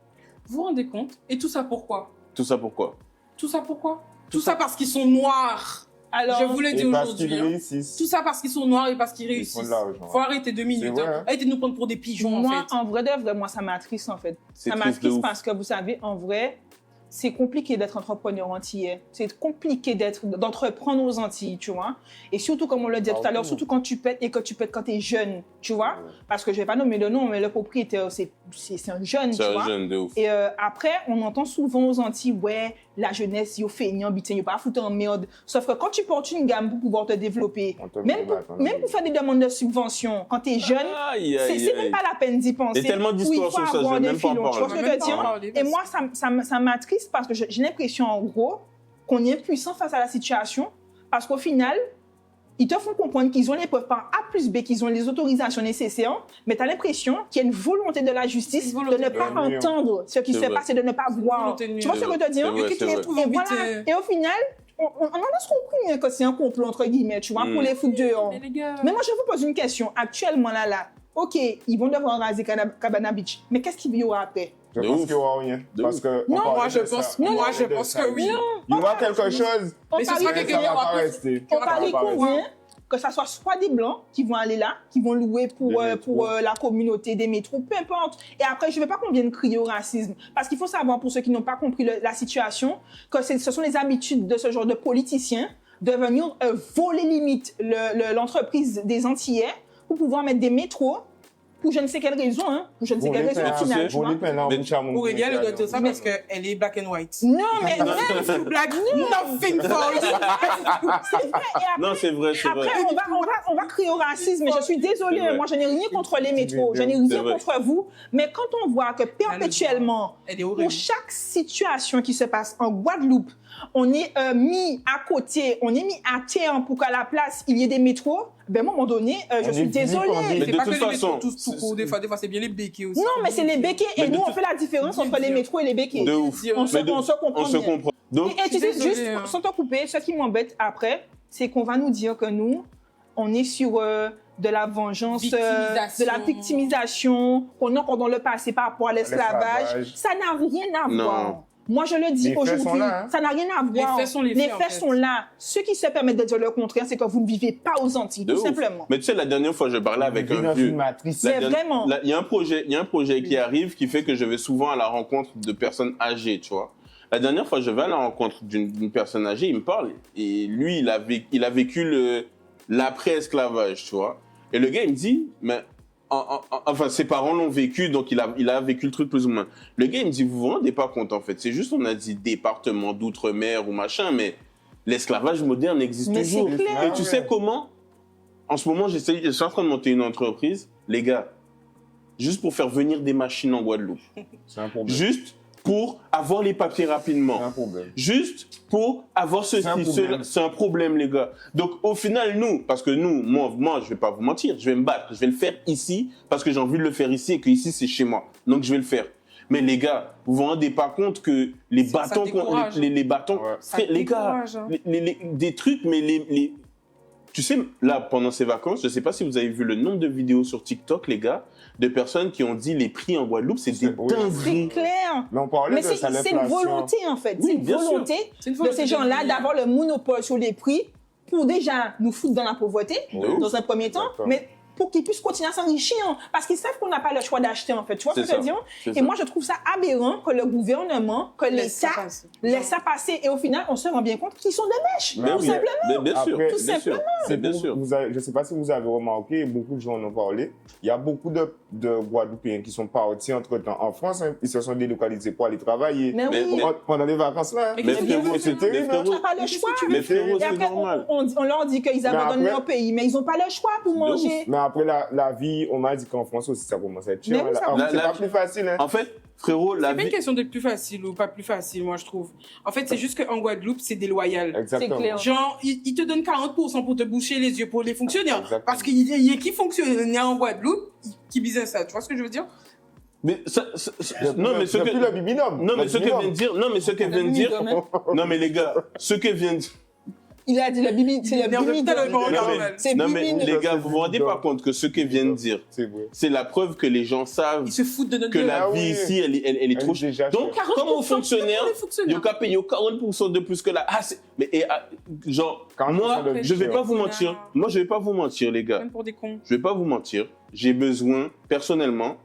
Vous vous rendez compte? Et tout ça pourquoi? Tout ça pourquoi? Tout ça pourquoi? Tout ça parce qu'ils sont noirs. Alors, Je vous le dis Et parce aujourd'hui. qu'ils hein. réussissent. Tout ça parce qu'ils sont noirs et parce qu'ils Ils font réussissent. de l'argent. Faut arrêter 2 minutes. C'est vrai, hein. hein. Arrêtez de nous prendre pour des pigeons, en moi, fait. en vrai de vrai, moi, ça m'attriste, en fait. C'est Ça triste de m'attriste ouf. parce que, vous savez, en vrai, c'est compliqué d'être entrepreneur antillais. C'est compliqué d'entreprendre aux Antilles, tu vois. Et surtout, comme on le disait tout à l'heure, surtout quand tu pètes et que tu pètes quand tu es jeune, tu vois. Parce que je vais pas nommer le nom, mais le propriétaire, c'est un jeune, tu C'est vois. un jeune de ouf. Et après, on entend souvent aux Antilles, ouais, la jeunesse, yo feignant, bitin, yo pas foutre en merde. Sauf que quand tu portes une gamme pour pouvoir te développer, On te même met même pour faire des demandes de subvention, quand tu es jeune, Aïe, aïe, c'est aïe. même pas la peine d'y penser. Il y a tellement d'histoires Où il faut sur ça, avoir je vais des même pas en filons, tu vois ce que je veux parler. dire? Parler, Et vas-y. moi, ça m'attriste parce que j'ai l'impression, en gros, qu'on est impuissant face à la situation, parce qu'au final, ils te font comprendre qu'ils ont les preuves par A plus B, qu'ils ont les autorisations nécessaires, mais tu as l'impression qu'il y a une volonté de la justice Une de volonté ne de pas nuire. entendre ce qui C'est se vrai. passe et de ne pas voir. volonté de nuire. Tu vois ce que je veux te dire? C'est vrai, c'est vrai. Et voilà. Et au final, on en a compris hein, que c'est un complot, entre guillemets, tu vois, pour les foutre dehors. Mais les gars. Mais moi, je vous pose une question. Actuellement, là, OK, ils vont devoir raser Cabana Beach, mais qu'est-ce qu'il y aura après? Je De pense ouf. qu'il n'y aura rien. De Parce ouf. que Non, moi, je pense- moi, je pense que oui. Il y aura quelque chose, On Mais ce parie- sera mais quelqu'un ça qui va aura pas plus- rester. On Ça va parie pas rester. combien que ça soit soit des blancs qui vont aller là, qui vont louer pour, Des métros. pour la communauté des métros, peu importe. Et après, je ne veux pas qu'on vienne crier au racisme. Parce qu'il faut savoir, pour ceux qui n'ont pas compris la situation, que ce sont les habitudes de ce genre de politiciens de venir voler limite l'entreprise des Antillais pour pouvoir mettre des métros pour je ne sais quelle raison, hein, pour je ne sais Bon, quelle les raison peines, au final, sais, tu bon, vois. les peines, là, on Mais- bouche à mon Aurélia, elle cul, doit dire ça on- parce qu'elle est black and white. Non, mais même, You black, nothing false. c'est vrai. Et après, Non, c'est vrai, c'est vrai. Après, on va crier au racisme, mais je suis désolée, C'est vrai. moi je n'ai rien contre les métros, je n'ai C'est rien vrai. contre vous, mais quand on voit que perpétuellement, Elle est pour horrible. chaque situation qui se passe en Guadeloupe, on est mis à côté, on est mis à terre pour qu'à la place, il y ait des métros, ben, à un moment donné, je On suis est fini par désolée. Mais C'est de pas toute que les façon, métros tous tout court, des fois c'est bien les béquets aussi. Non, mais c'est les béquets, Mais et de nous, on toute- fait la différence entre les métros et les béquets. De ouf. On se Mais de- on se comprend On se bien. comprend. Donc, Et tu sais, Désolée, juste hein. sans te couper, ce qui m'embête après, c'est qu'on va nous dire que nous, on est sur de la vengeance, de la victimisation, qu'on a encore dans le passé par rapport à l'esclavage. L'esclavage. Ça n'a rien à Non. voir. Moi, je le dis Les faits sont aujourd'hui, là, hein. ça n'a rien à voir. faits sont les faits, en fait. sont là. Ceux qui se permettent de dire le contraire, c'est que vous ne vivez pas aux Antilles, de tout ouf. simplement. Mais tu sais, la dernière fois, je parlais avec On vit un dans vieux. une matrice. Mais vraiment. Il y a un projet qui arrive qui fait que je vais souvent à la rencontre de personnes âgées, tu vois. La dernière fois, je vais à la rencontre d'une personne âgée, il me parle, et lui, il a vécu l'après-esclavage, tu vois. Et le gars, il me dit, mais, enfin, ses parents l'ont vécu, donc il a vécu le truc plus ou moins. Le gars, il me dit, vous vous rendez pas compte, en fait. C'est juste, on a dit département d'outre-mer ou machin, mais l'esclavage moderne existe Mais c'est toujours. clair. Et tu sais comment? En ce moment, je suis en train de monter une entreprise. Les gars, juste pour faire venir des machines en Guadeloupe. C'est un problème. Juste pour avoir les papiers C'est rapidement. un problème. Juste pour avoir ceci, C'est un problème. cela. C'est un problème, les gars. Donc, au final, nous, parce que nous, moi, je vais pas vous mentir, je vais me battre. Je vais le faire ici parce que j'ai envie de le faire ici et que ici, c'est chez moi. Donc, je vais le faire. Mais les gars, vous vous rendez pas compte que les Ça bâtons, décourage. les bâtons, Ouais. Ça frère, les gars, décourage, hein. des trucs, mais tu sais, là, pendant ces vacances, je sais pas si vous avez vu le nombre de vidéos sur TikTok, les gars, de personnes qui ont dit les prix en Guadeloupe, c'est des Oui. C'est dingueries. clair. Mais on parlait Mais de c'est ça, une l'inflation. volonté, en fait. Oui, C'est une bien sûr. volonté C'est une de volonté ces gens-là de- d'avoir le monopole sur les prix pour déjà nous foutre dans la pauvreté, De ouf. dans un premier temps, D'accord. mais pour qu'ils puissent continuer à s'enrichir. Parce qu'ils savent qu'on n'a pas le choix d'acheter, en fait. Tu vois ce que C'est je veux ça. dire? C'est Et ça. moi, je trouve ça aberrant que le gouvernement, que Laisse ça l'État passer. laisse ça passer. Et au final, on se rend bien compte qu'ils sont des mèches, Mais tout oui. simplement. Mais bien sûr, Après, bien tout sûr, simplement. c'est bien sûr. Je ne sais pas si vous avez remarqué, beaucoup de gens en ont parlé. Il y a beaucoup de Guadeloupéens qui sont partis entre-temps en France. Hein. Ils se sont délocalisés pour aller travailler. Mais Mais- oui. Pendant les vacances là. Mais Mais qu'est-ce que frérot, tu veux c'est faire? terrible. On n'a pas le choix. Mais frérot, Et c'est après, normal. on leur dit qu'ils abandonnent après- leur pays, mais ils n'ont pas le choix pour De manger. Mais après la vie, on m'a dit qu'en France aussi ça commence à être cher. Mais oui, ça Là, commence. c'est La- pas plus facile. Hein. En fait, frérot, la C'est pas une vie... question d'être plus facile ou pas plus facile, moi, je trouve. En fait, c'est juste qu'en Guadeloupe, c'est déloyal. Exactement. C'est clair. Genre, ils te donnent 40% pour te boucher les yeux pour les fonctionnaires. Exactement. Parce qu'il y a qui fonctionnaire en Guadeloupe qui business ça. Tu vois ce que je veux dire? Mais non, mais ce Depuis que... le bibinum. Non, mais Le ce que bibinum. vient de dire... Non, mais ce que vient de dire... Non, mais les gars, ce que vient de... Il a dit le bibi, c'est le bibi. C'est Non, mais bibi. les gars, vous vous rendez pas compte que ce qu'il vient de dire, C'est vrai. c'est la preuve que les gens savent Ils se foutent de notre que gueule. la Ah vie oui. ici, elle est trop chère. déjà Donc, chère. comme aux fonctionnaires, Pour les fonctionnaires. il y a payé 40% de plus que la. Ah, mais genre, 40% moi, de je vais plus, pas ouais. vous mentir. Moi, je vais pas vous mentir, les gars. Même pour des cons. Je vais pas vous mentir. J'ai besoin, personnellement,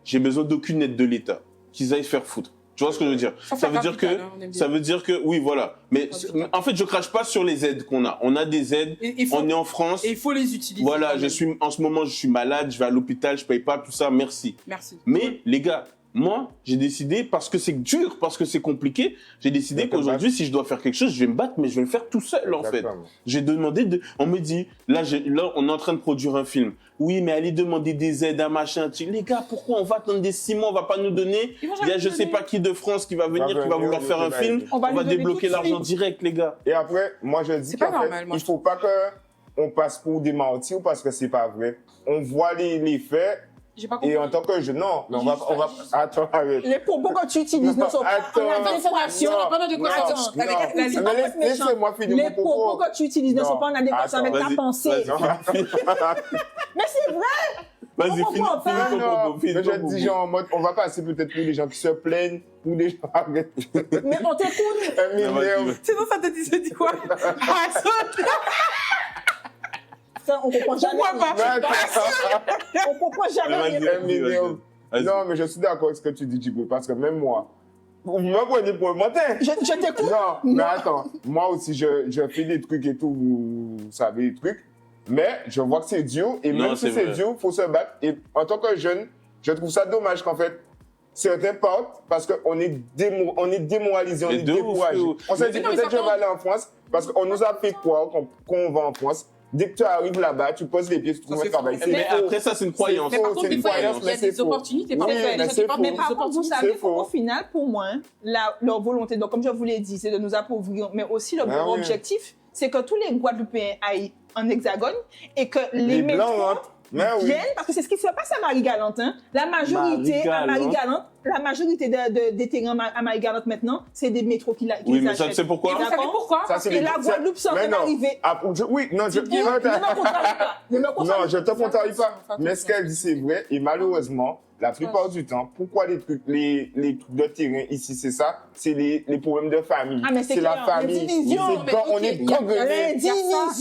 j'ai besoin d'aucune aide de l'État. Qu'ils aillent se faire foutre. Tu vois ce que je veux dire? Ça veut dire que, oui, voilà. Mais Capital. en fait, je crache pas sur les aides qu'on a. On a des aides. Et il faut, On est en France. et il faut les utiliser. Voilà, quand même. en ce moment, je suis malade, je vais à l'hôpital, je paye pas tout ça, merci. Merci. Mais les gars, moi, j'ai décidé, parce que c'est dur, parce que c'est compliqué, j'ai décidé De te qu'aujourd'hui, si je dois faire quelque chose, je vais me battre, mais je vais le faire tout seul, en fait. Exactement. J'ai demandé, on me dit, là, on est en train de produire un film. Oui, mais allez demander des aides à machin. Les gars, pourquoi on va attendre des 6 mois, on va pas nous donner? Ils vont Il y a jamais je sais donner. pas qui de France qui va venir, qui va vouloir faire un film. On va On lui va donner débloquer tout de l'argent suite. direct, les gars. Et après, moi, je dis C'est pas qu'en fait, normal, moi, il je faut pas qu'on passe pour des mentir parce que c'est pas vrai. On voit les faits J'ai pas compris. et en tant que jeune, non, mais on va, attends, arrête. Les propos que tu utilises ne sont pas Attends. en adéquation. Non, Pendant de quoi non, attends, non. avec la ligne. Mais laissez-moi finir Les mon propos propos. que tu utilises ne sont pas en adéquation Attends, avec ta vas-y, pensée. vas-y. Mais c'est vrai. Vas-y, On finis comprend pas. ton Non, propos, finis mais ton je propos. dis genre en mode, on va passer peut-être pour des gens qui se plaignent, pour des gens arrête. Mais on t'écoute. Un million. Sinon, ça te dit quoi? Ah, ça, Ça, on comprend jamais. Pourquoi pas? On comprend jamais. Vas-y, rien. Un million. Vas-y. Non, mais je suis d'accord avec ce que tu dis, Djibril, parce que même moi, vous me prenez pour un menteur. Je t'écoute. Non, mais attends, moi aussi, je fais des trucs et tout, vous savez, des trucs, mais je vois que c'est dur, et Non, même si c'est c'est vrai. dur, il faut se battre. Et en tant que jeune, je trouve ça dommage qu'en fait, certains partent parce qu'on est, on est démoralisé, on Mais est de ouf, découragé. de ouf. On s'est dit non, mais peut-être que ça je vais aller en France, parce qu'on nous a fait croire qu'on va en France. Dès que tu arrives là-bas, tu poses les pieds, tu trouves un c'est travail. faux. C'est Mais faux. après, ça, c'est une croyance. Mais par faux, contre, c'est des fois, une il y a croyance, mais des c'est faux. opportunités. Oui, Parfois, mais les gens c'est qui partent faux. des Mais par contre, vous opportunités. savez faux. qu'au final, pour moi, leur volonté, donc comme je vous l'ai dit, c'est de nous appauvrir, mais aussi leur Ah oui. objectif, c'est que tous les Guadeloupéens aillent en hexagone et que les Les blancs métros rentrent. Mais oui. viennent, parce que c'est ce qui se passe à Marie-Galante. Hein. La majorité à Marie-Galante, la majorité des terrains à Marie-Galante maintenant, c'est des métros qui Oui, mais achètent. ça, tu sais Et pourquoi? vous savez pourquoi? Ça, c'est Et la Guadeloupe s'en Mais est non. arrivée. Ah, oui, non, je Ne me contrarie pas. Ne me contrarie Non, je te contrarie pas. Fais Mais ce qu'elle dit, c'est vrai. Et malheureusement, la plupart du temps, pourquoi les trucs de terrain ici, c'est ça? C'est les problèmes de famille. Ah, mais c'est c'est la clair, famille. l'indivision. Oui, Mais on ok, est il y a- gangrenés. Il y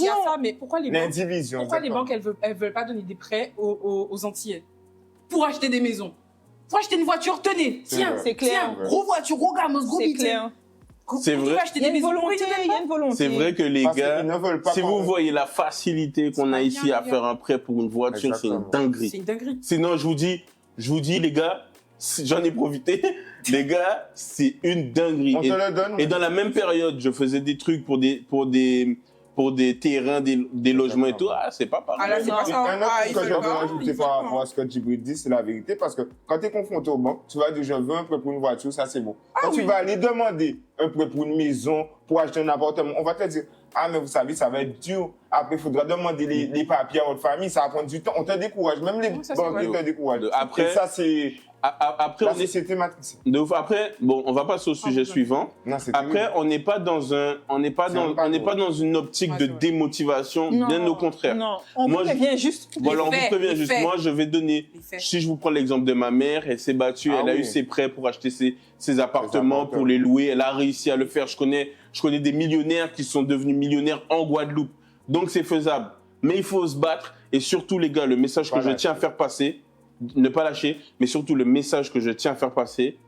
a ça, mais pourquoi les banques, L'indivision. pourquoi les banques elles veulent pas donner des prêts aux Antillais pour acheter des maisons? Pour acheter une voiture, tenez, C'est tiens, vrai. C'est clair. tiens, gros voiture, gros gamos, gros C'est bite. clair. C'est vrai. Il Acheter y a des une maisons, volonté, pourquoi ils il y a une volonté. C'est vrai que les Parce gars, qu'ils ne veulent pas si qu'on- vous voyez la facilité qu'on a C'est ici bien, à bien. faire un prêt pour une voiture, c'est une Exactement. C'est dinguerie. une dinguerie. Sinon, je vous dis, les gars, j'en ai profité. Les gars, c'est une dinguerie. On te le donne. Et dans la même période, je faisais des trucs pour des terrains, des logements et tout. Ah, c'est pas pareil. Ah là, c'est Non. pas ça. Un autre Ah, truc il que fait je veux pas, rajouter il fait par pas. rapport à ce que Djibril dit, c'est la vérité. Parce que quand tu es confronté aux banques, tu vas dire, je veux un prêt pour une voiture, ça c'est bon. Quand tu oui. vas aller demander un prêt pour une maison, pour acheter un appartement, on va te dire, ah mais vous savez, ça va être dur. Après, il faudra demander les papiers à votre famille, ça va prendre du temps. On te décourage, même les Oui, ça, c'est banquiers vrai. te découragent. Après- Et ça, c'est Après, la on est société matrice. de ouf. Après, bon, on va passer au sujet ouais. suivant. Non, c'est Après, terrible. on n'est pas dans un, on n'est pas C'est dans, pas on n'est drôle. pas dans une optique Ouais, de c'est vrai. démotivation, Non, bien au contraire. Non, on Moi, vous je- prévient juste. Voilà, on faits, vous prévient les juste. faits. Moi, je vais donner. Les faits. Si je vous prends l'exemple de ma mère, elle s'est battue, Ah elle a oui. eu ses prêts pour acheter ses appartements, pour les louer. Elle a réussi à le faire. Je connais des millionnaires qui sont devenus millionnaires en Guadeloupe. Donc, c'est faisable. Mais il faut se battre. Et surtout, les gars, le message que Pas je lâcher. tiens à faire passer, ne pas lâcher, mais surtout le message que je tiens à faire passer,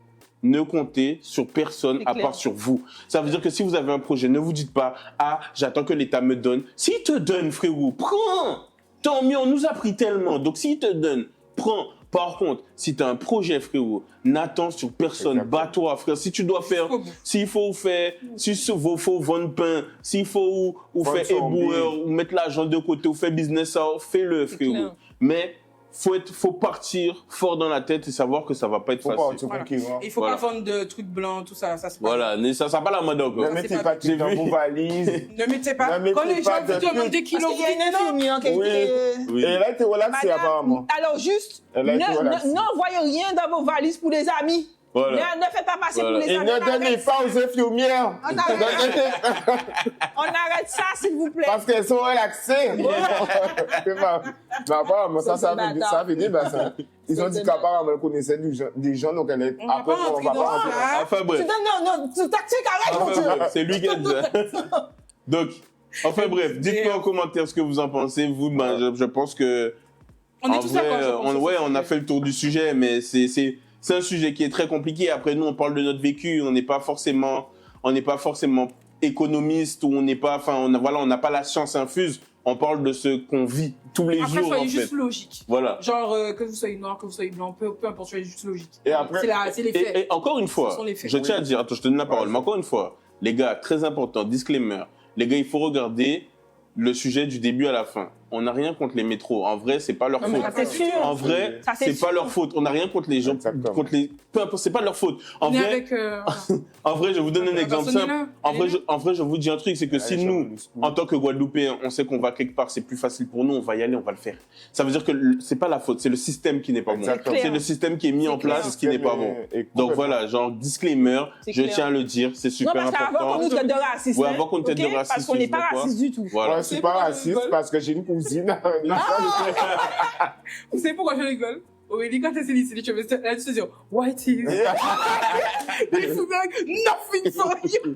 ne comptez sur personne C'est à clair. part sur vous. Ça veut dire que si vous avez un projet, ne vous dites pas « Ah, j'attends que l'État me donne ». S'il te donne, frérot, prends. Tant mieux, on nous a pris tellement. Donc, s'il te donne, prends. Par contre, si tu as un projet, frérot, n'attends sur personne. Exactement. Bats-toi, frère. Si tu dois faire, Jusqu'au bout. s'il faut faire, s'il faut vendre pain, s'il faut ou Vendre faire son éboueur, billet. ou mettre l'argent de côté, ou faire business, ça, fais-le, frérot. clair. Mais faut partir fort dans la tête et savoir que ça va pas être Faut pas facile. être Voilà. conquérant. Il faut Voilà. pas vendre de trucs blancs, tout ça. Ça c'est pas Voilà, mais ça pas la mode encore. Ne mettez c'est pas pas- tout dans J'ai vu. vos valises. Ne mettez pas. Ne mettez Quand les gens pas vous de demandent trucs. des Parce kilos, qu'il y a une vous dites non. infirmière qui Oui. Oui. Et là, t'es relaxé Madame, apparemment. alors juste, Elle a été relaxée. n'envoyez rien dans vos valises pour les amis. Voilà. Ne faites pas passer Voilà. pour les Et ne donnez pas aux infirmières. On arrête ça, s'il vous plaît. Parce qu'elles sont relaxées. C'est pas. Mais apparemment, ça fait des bassins. Ils ont dit qu'apparemment, elle connaissait des gens, donc elle est. On va Après, pas on rentrer va dans pas rentrer. ça. Enfin Tu bref. donnes, non, tu tactique, arrête, mon Enfin, Dieu. bref, c'est lui qui a dit ça. Donc, enfin bref, dites-moi en commentaire ce que vous en pensez. Vous, ben, je pense que. On est en tous vrai, d'accord. je pense, sur ouais, ce on a sujet. fait le tour du sujet, mais c'est un sujet qui est très compliqué. Après, nous, on parle de notre vécu. On n'est pas forcément économiste ou on n'est pas, enfin, on n'a pas la science infuse. On parle de ce qu'on vit tous les Après, jours, en soyez fait. juste logique. Voilà. Genre, que vous soyez noir, que vous soyez blanc, peu importe, soyez juste logique. Et après. C'est les faits. Et encore une fois, Ce sont les faits. je tiens à dire, attends, je te donne la parole, mais encore une fois, les gars, très important, disclaimer, les gars, il faut regarder le sujet du début à la fin. On n'a rien contre les métros. En vrai, c'est pas leur Non, mais faute. ça, c'est sûr. En vrai, Ça, c'est c'est pas sûr. leur faute. On n'a rien contre les gens, Exactement. peu importe, c'est pas leur faute. En On est vrai, avec. en vrai, je vais vous donner un la exemple personne est simple. là. En vrai, je vous dis un truc, c'est que si nous, en tant que Guadeloupéens, on sait qu'on va quelque part, c'est plus facile pour nous, on va y aller, on va le faire. Ça veut dire que c'est pas la faute, c'est le système qui n'est pas bon. Exactement. C'est le système qui est mis C'est en place clair. qui n'est pas bon. Donc voilà, genre disclaimer, C'est je clair. tiens à le dire, c'est Non, super parce qu'avant qu'on important. nous traite de racistes. Ouais, hein, avant qu'on nous traite de ok? racistes, Parce qu'on n'est pas je vois pas. raciste du tout. Voilà. Ouais, je suis pas raciste parce que j'ai une cousine. Vous savez pourquoi je rigole? Aurélie, quand elle s'est dit, tu veux là, tu te dis, white is. Il faut bien nothing for you.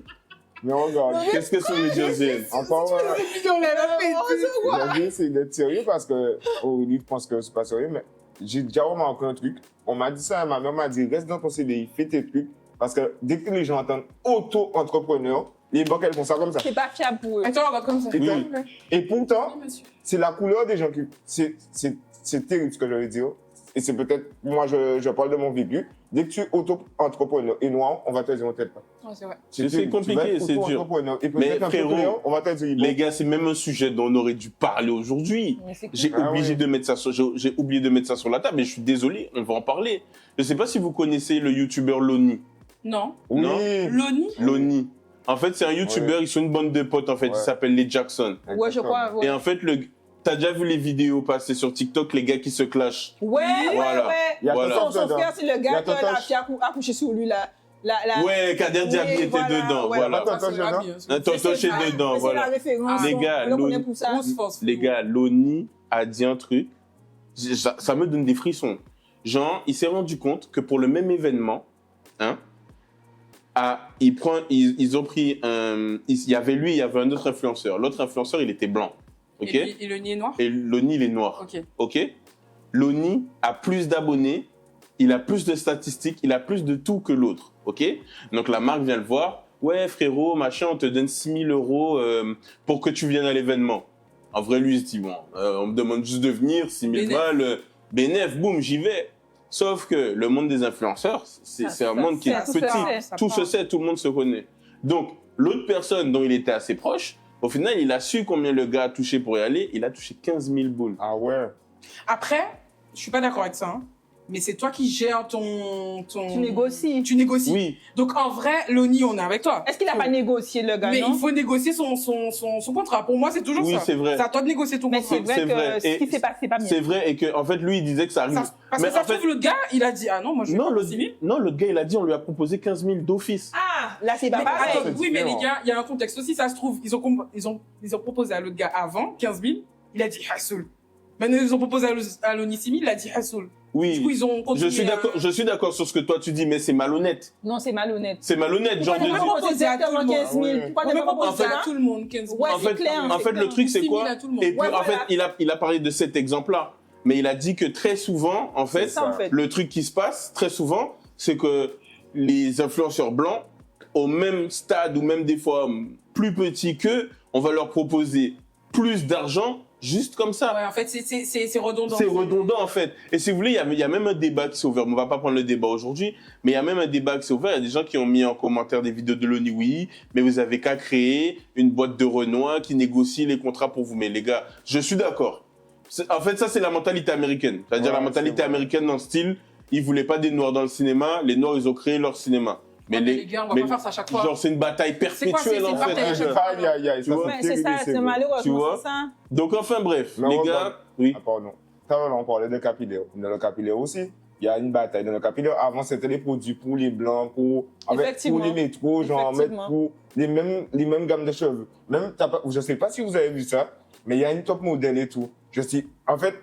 Mais regarde. Qu'est-ce que ça veut dire, Zane? Encore, On l'a fait. j'ai dit, c'est d'être sérieux parce que Aurélie pense que c'est pas sérieux, mais j'ai déjà remarqué un truc. On m'a dit ça, ma mère m'a dit, reste dans ton CDI, fais tes trucs. Parce que dès que les gens entendent auto-entrepreneur, les banques, elles font ça comme ça. C'est pas fiable pour eux. Attends, on va comme ça. Et, Oui. et pourtant, Oui, monsieur. c'est la couleur des gens qui. C'est terrible ce que je veux dire. Et c'est peut-être, moi je parle de mon vécu. Dès que tu es auto-entrepreneur et noir, on va te dire on t'aide pas. Ouais, c'est vrai. C'est terrible. compliqué, Tu vas être c'est dur. auto-entrepreneur. Et Mais peut-être un frérot, entrepreneur, on va te dire Les gars, c'est même un sujet dont on aurait dû parler aujourd'hui. Mais c'est cool. J'ai Ah obligé ouais. de mettre ça j'ai oublié de mettre ça sur la table, mais je suis désolé, on va en parler. Je sais pas si vous connaissez le youtubeur Loni. Non. oui. Non. Loni. Loni. En fait, c'est un youtubeur, Ouais. ils sont une bande de potes, en fait, Ouais. ils s'appellent les Jackson. Ouais, je crois. Ouais, Et en fait, t'as déjà vu les vidéos passer sur TikTok, les gars qui se clashent. ouais, Voilà. ouais. Il y a Voilà. Totoche Son dedans. frère, c'est le Il y a gars que la Totoche. fille a couché sur lui, là. Ouais, Kader Diaby était voilà, dedans, ouais. voilà. Attends, Ah, c'est attends, Rabi, hein, c'est- Un Totoche est Mais dedans, c'est voilà. la référence. Les gars, on le connaît l'autre- pour ça. Grosse force. Les gars, Loni a dit un truc, ça me donne des frissons. Genre, il s'est rendu compte que pour le même événement, hein, ils ont pris il y avait lui, il y avait un autre influenceur. L'autre influenceur, il était blanc, ok? Et Loni est noir. Et Loni, il est noir, Ok. ok? Loni a plus d'abonnés, il a plus de statistiques, il a plus de tout que l'autre, ok? Donc la marque vient le voir, ouais frérot, machin, on te donne 6 000 € pour que tu viennes à l'événement. En vrai, lui, il se dit, bon, on me demande juste de venir, 6 000 Bénéf. balles, bénéf, boum, j'y vais. Sauf que le monde des influenceurs, c'est un monde qui est ça se petit, fait, tout se sait, tout le monde se connaît. Donc, l'autre personne dont il était assez proche, au final, il a su combien le gars a touché pour y aller, il a touché 15 000 boules. Ah ouais. Après, je suis pas d'accord avec ça. Hein. Mais c'est toi qui gères ton. Tu négocies. Tu négocies. Oui, Donc en vrai, Loni, on est avec toi. Est-ce qu'il n'a pas négocié, le gars, Mais non? il faut négocier son contrat. Pour moi, c'est toujours Oui, ça. c'est vrai. C'est à toi de négocier ton Mais contrat. c'est vrai c'est vrai. que ce qui Et s'est passé, c'est pas bien. c'est vrai, et que en fait, lui, il disait que ça arrive. Parce Mais que ça en se fait- trouve, le gars, il a dit ah non, moi je vais Non, pas pour 6 000. l'autre gars, il a dit, on lui a proposé 15 000 d'office. Ah, là, c'est pas Mais pareil. attends, oui, mais les différent. gars, il y a un contexte aussi. Ça se trouve, ils ont proposé à l'autre gars avant 15 000. Il a dit Hassoul. Maintenant, ils ont proposé à Loni 6 000. Il a dit Hassoul. Du coup, Oui, ils ont continué. je suis d'accord sur ce que toi tu dis, mais c'est malhonnête. Non, c'est malhonnête. C'est malhonnête, genre de Pourquoi dire. pas proposer à tout le monde. 15 000. Ouais. Pourquoi On ne peut pas proposer proposer à tout le monde 15 000. Ouais, En c'est fait, clair. en fait, le truc, c'est 6 000 quoi? à tout le monde. Et puis, Ouais, en voilà. fait, il a parlé de cet exemple-là. Mais il a dit que très souvent, en fait, C'est ça, en fait. le truc qui se passe, très souvent, c'est que les influenceurs blancs, au même stade ou même des fois plus petits qu'eux, on va leur proposer plus d'argent juste comme ça. Ouais, en fait, c'est redondant. C'est redondant en fait. Et si vous voulez, il y a même un débat qui s'est ouvert. On va pas prendre le débat aujourd'hui, mais il y a même un débat qui s'est ouvert. Il y a des gens qui ont mis en commentaire des vidéos de Loni, oui, mais vous avez qu'à créer une boîte de Renoir qui négocie les contrats pour vous. Mais les gars, je suis d'accord. En fait, ça, c'est la mentalité américaine. C'est-à-dire Ouais, la mentalité c'est vrai. américaine dans le style, ils voulaient pas des Noirs dans le cinéma. Les Noirs, ils ont créé leur cinéma. Mais les gars, on va pas faire ça à chaque fois. Genre, c'est une bataille C'est quoi, c'est perpétuelle une en fait. bataille à chaque Aïe, aïe, aïe. Tu vois? Ouais, c'est ça, c'est Tu malheureusement, vois? c'est ça. Donc, enfin, bref, Mais les on gars, oui. Ah, pardon. Ça, on parlait de capillaire. Dans le capillaire aussi, il y a une bataille dans le Capitole. Avant, c'était les produits pour les blancs, pour Effectivement. les métros, genre mettre Effectivement. pour les mêmes gammes de cheveux. Même, je sais pas si vous avez vu ça, mais il y a une top modèle et tout. En fait,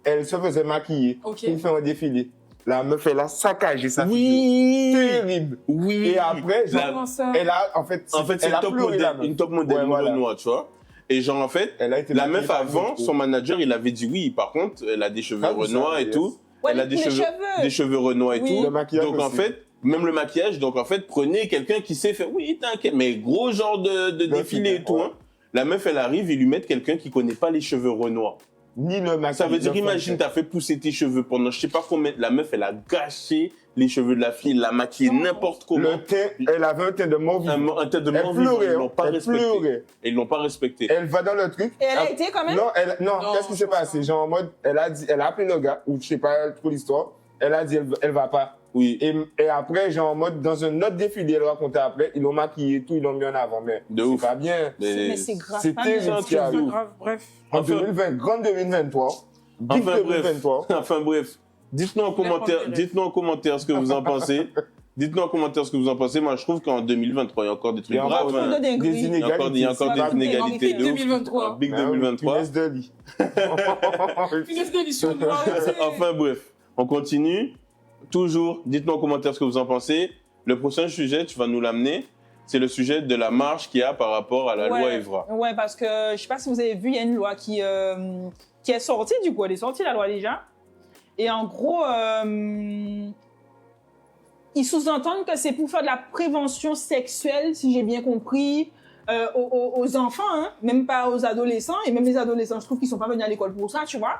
elle se faisait maquiller Ok. pour faire un défilé. La meuf, elle a saccagé sa figure. Oui. Terrible. Oui. Et après, genre, Comment ça? elle a, en fait, C'est elle a pleuré, la meuf. une top modèle Ouais, voilà. Renoir, tu vois. Et genre, en fait, Elle a été la maquillée meuf par avant, Metro. son manager, il avait dit oui. Par contre, elle a des cheveux Ah, oui, ça, Renoir et yes. tout. Ouais, Elle a les cheveux. des cheveux Renoir et Oui. tout. Le maquillage Donc, en aussi. fait, même le maquillage, donc en fait, prenez quelqu'un qui sait faire, oui, t'inquiète, mais gros genre de défilé et tout, ouais. hein. La meuf, elle arrive, ils lui mettent quelqu'un qui connaît pas les cheveux Renoir. Ni le maquillage. Ça veut dire, imagine, t'as fait pousser tes cheveux pendant je sais pas combien, la meuf, elle a gâché les cheveux de la fille, elle l'a maquillée n'importe comment. Le teint, elle avait un teint de mort vivant. Un tête de Elle mort vivant, pleurait, ils l'ont pas elle respecté. pleurait. Ils l'ont pas respecté. Elle va dans le truc. Et elle a Ah, été quand même? Non, Non, qu'est-ce qui s'est passé? Genre en mode, elle a appelé le gars, ou je sais pas trop l'histoire. Elle a dit, elle va pas. Oui. Et après, genre en mode, dans un autre défilé, elle racontait après, ils l'ont maquillé et tout, ils l'ont mis en avant. Mais De c'est ouf. pas bien. Mais c'est grave. C'est pas terrible. bien. un ce qu'il y a. truc de ouf. Grave, bref. En Enfin- 2020, grande 2023. Big Enfin bref. 2023. Enfin bref. Dites-nous en commentaire ce que vous en pensez. Dites-nous en commentaire ce que vous en pensez. Moi, je trouve qu'en 2023, il y a encore des trucs Il y a encore graves. trop hein. de dingueries. Il y a encore des c'est pas- inégalités de ouf. 2023. Big Ah oui, 2023. punaise de lit. Finesse d'émission de voir aussi. Enfin bref, on continue. Toujours, dites-nous en commentaire ce que vous en pensez. Le prochain sujet, tu vas nous l'amener. C'est le sujet de la marche qu'il y a par rapport à la loi Evra. Ouais, parce que je sais pas si vous avez vu, il y a une loi qui est sortie, du coup, elle est sortie, la loi déjà. Et en gros, ils sous-entendent que c'est pour faire de la prévention sexuelle, si j'ai bien compris, aux enfants, hein, même pas aux adolescents. Et même les adolescents, je trouve qu'ils sont pas venus à l'école pour ça, tu vois.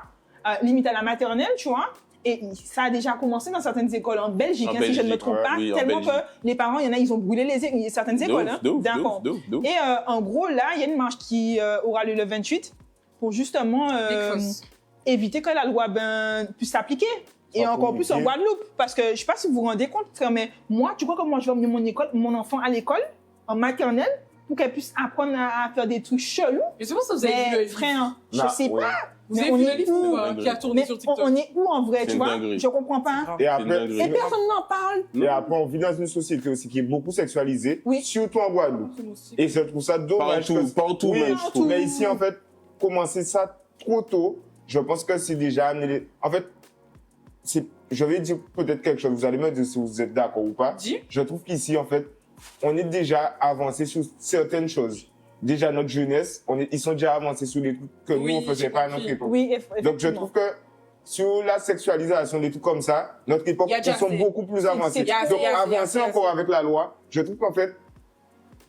Limite à la maternelle, tu vois. Et ça a déjà commencé dans certaines écoles en Belgique, En hein, si je ne me Belgique, trompe ouais, pas, oui, en tellement Belgique. que les parents, il y en a, ils ont brûlé certaines écoles, hein, d'accord. De ouf. Et en gros, là, il y a une marche qui aura lieu le 28 pour justement éviter que la loi puisse s'appliquer. Et Sans encore plus en communiquer. Guadeloupe. Parce que je ne sais pas si vous vous rendez compte, frère, mais moi, tu crois que moi, je vais emmener mon enfant à l'école, en maternelle, pour qu'elle puisse apprendre à faire des trucs chelous. Mais c'est pour ça que vous avez vu le Mais livre. frère, je Non, sais ouais. pas. Vous Mais avez on vu est le livre où? qui a tourné Mais sur TikTok. on est où en vrai, C'est tu une vois? dinguerie. Je comprends pas. Et C'est après, une dinguerie. Et personne n'en parle. et après, on vit dans une société aussi qui est beaucoup sexualisée, Oui. surtout en Guadeloupe. Et je trouve ça dommage. Partout Oui, même, je trouve. mais ici, en fait, commencer ça trop tôt, je pense que c'est déjà amené. En fait, je vais dire peut-être quelque chose, vous allez me dire si vous êtes d'accord ou pas. Dis. Je trouve qu'ici, en fait, on est déjà avancé sur certaines choses. Déjà, notre jeunesse, ils sont déjà avancés sur des trucs que Oui, nous, on faisait j'ai pas à compris. notre époque. Oui, Donc, je trouve que sur la sexualisation, des trucs comme ça, notre époque, Il y a déjà ils sont assez. beaucoup plus avancés. il y a assez, Donc, il y a assez, il y a avancer assez. encore avec la loi, je trouve qu'en fait,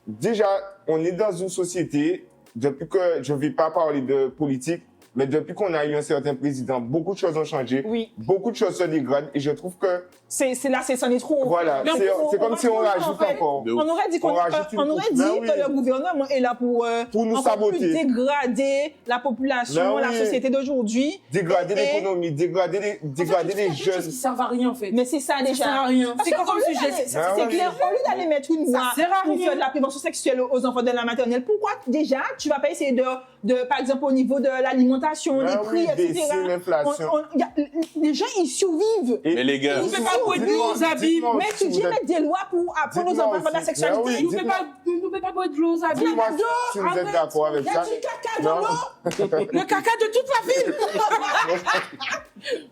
déjà, on est dans une société, depuis que, je ne vais pas parler de politique, mais depuis qu'on a eu un certain président, beaucoup de choses ont changé, Oui, beaucoup de choses se dégradent, et je trouve que, c'en est trop. voilà, Mais c'est comme si on va rajoute en fait. encore. De ouf. On aurait dit, On rajoute une on aurait couche. dit Ben oui. que le gouvernement est là pour nous encore saboter. plus dégrader la population, Ben la oui. société d'aujourd'hui. Dégrader Et- l'économie, dégrader les Des choses jeunes. qui servent à rien, en fait. Mais c'est ça Ça déjà. sert à rien. Parce C'est que quoi comme au lieu sujet? d'aller- Ah C'est ouais. clair, au lieu d'aller mettre une Ça loi sert à pour rien. faire de la prévention sexuelle aux enfants de la maternelle, pourquoi déjà tu vas pas essayer de par exemple au niveau de l'alimentation, Ah les prix, oui, etc. baisser l'inflation. Les gens ils survivent. Mais les gars, Vous ne pouvez pas boire de Dites-moi- l'eau aux habits. dites-moi Mais si tu vous dis êtes- mettre des lois pour apprendre aux Dites-moi enfants à faire de la aussi. sexualité. Ah oui, Vous ne pouvez pas boire de l'eau aux habits. Dis-moi Arrête si vous êtes arrête. d'accord avec Il y ça. a du caca dans Non. l'eau. Le caca de toute la ville.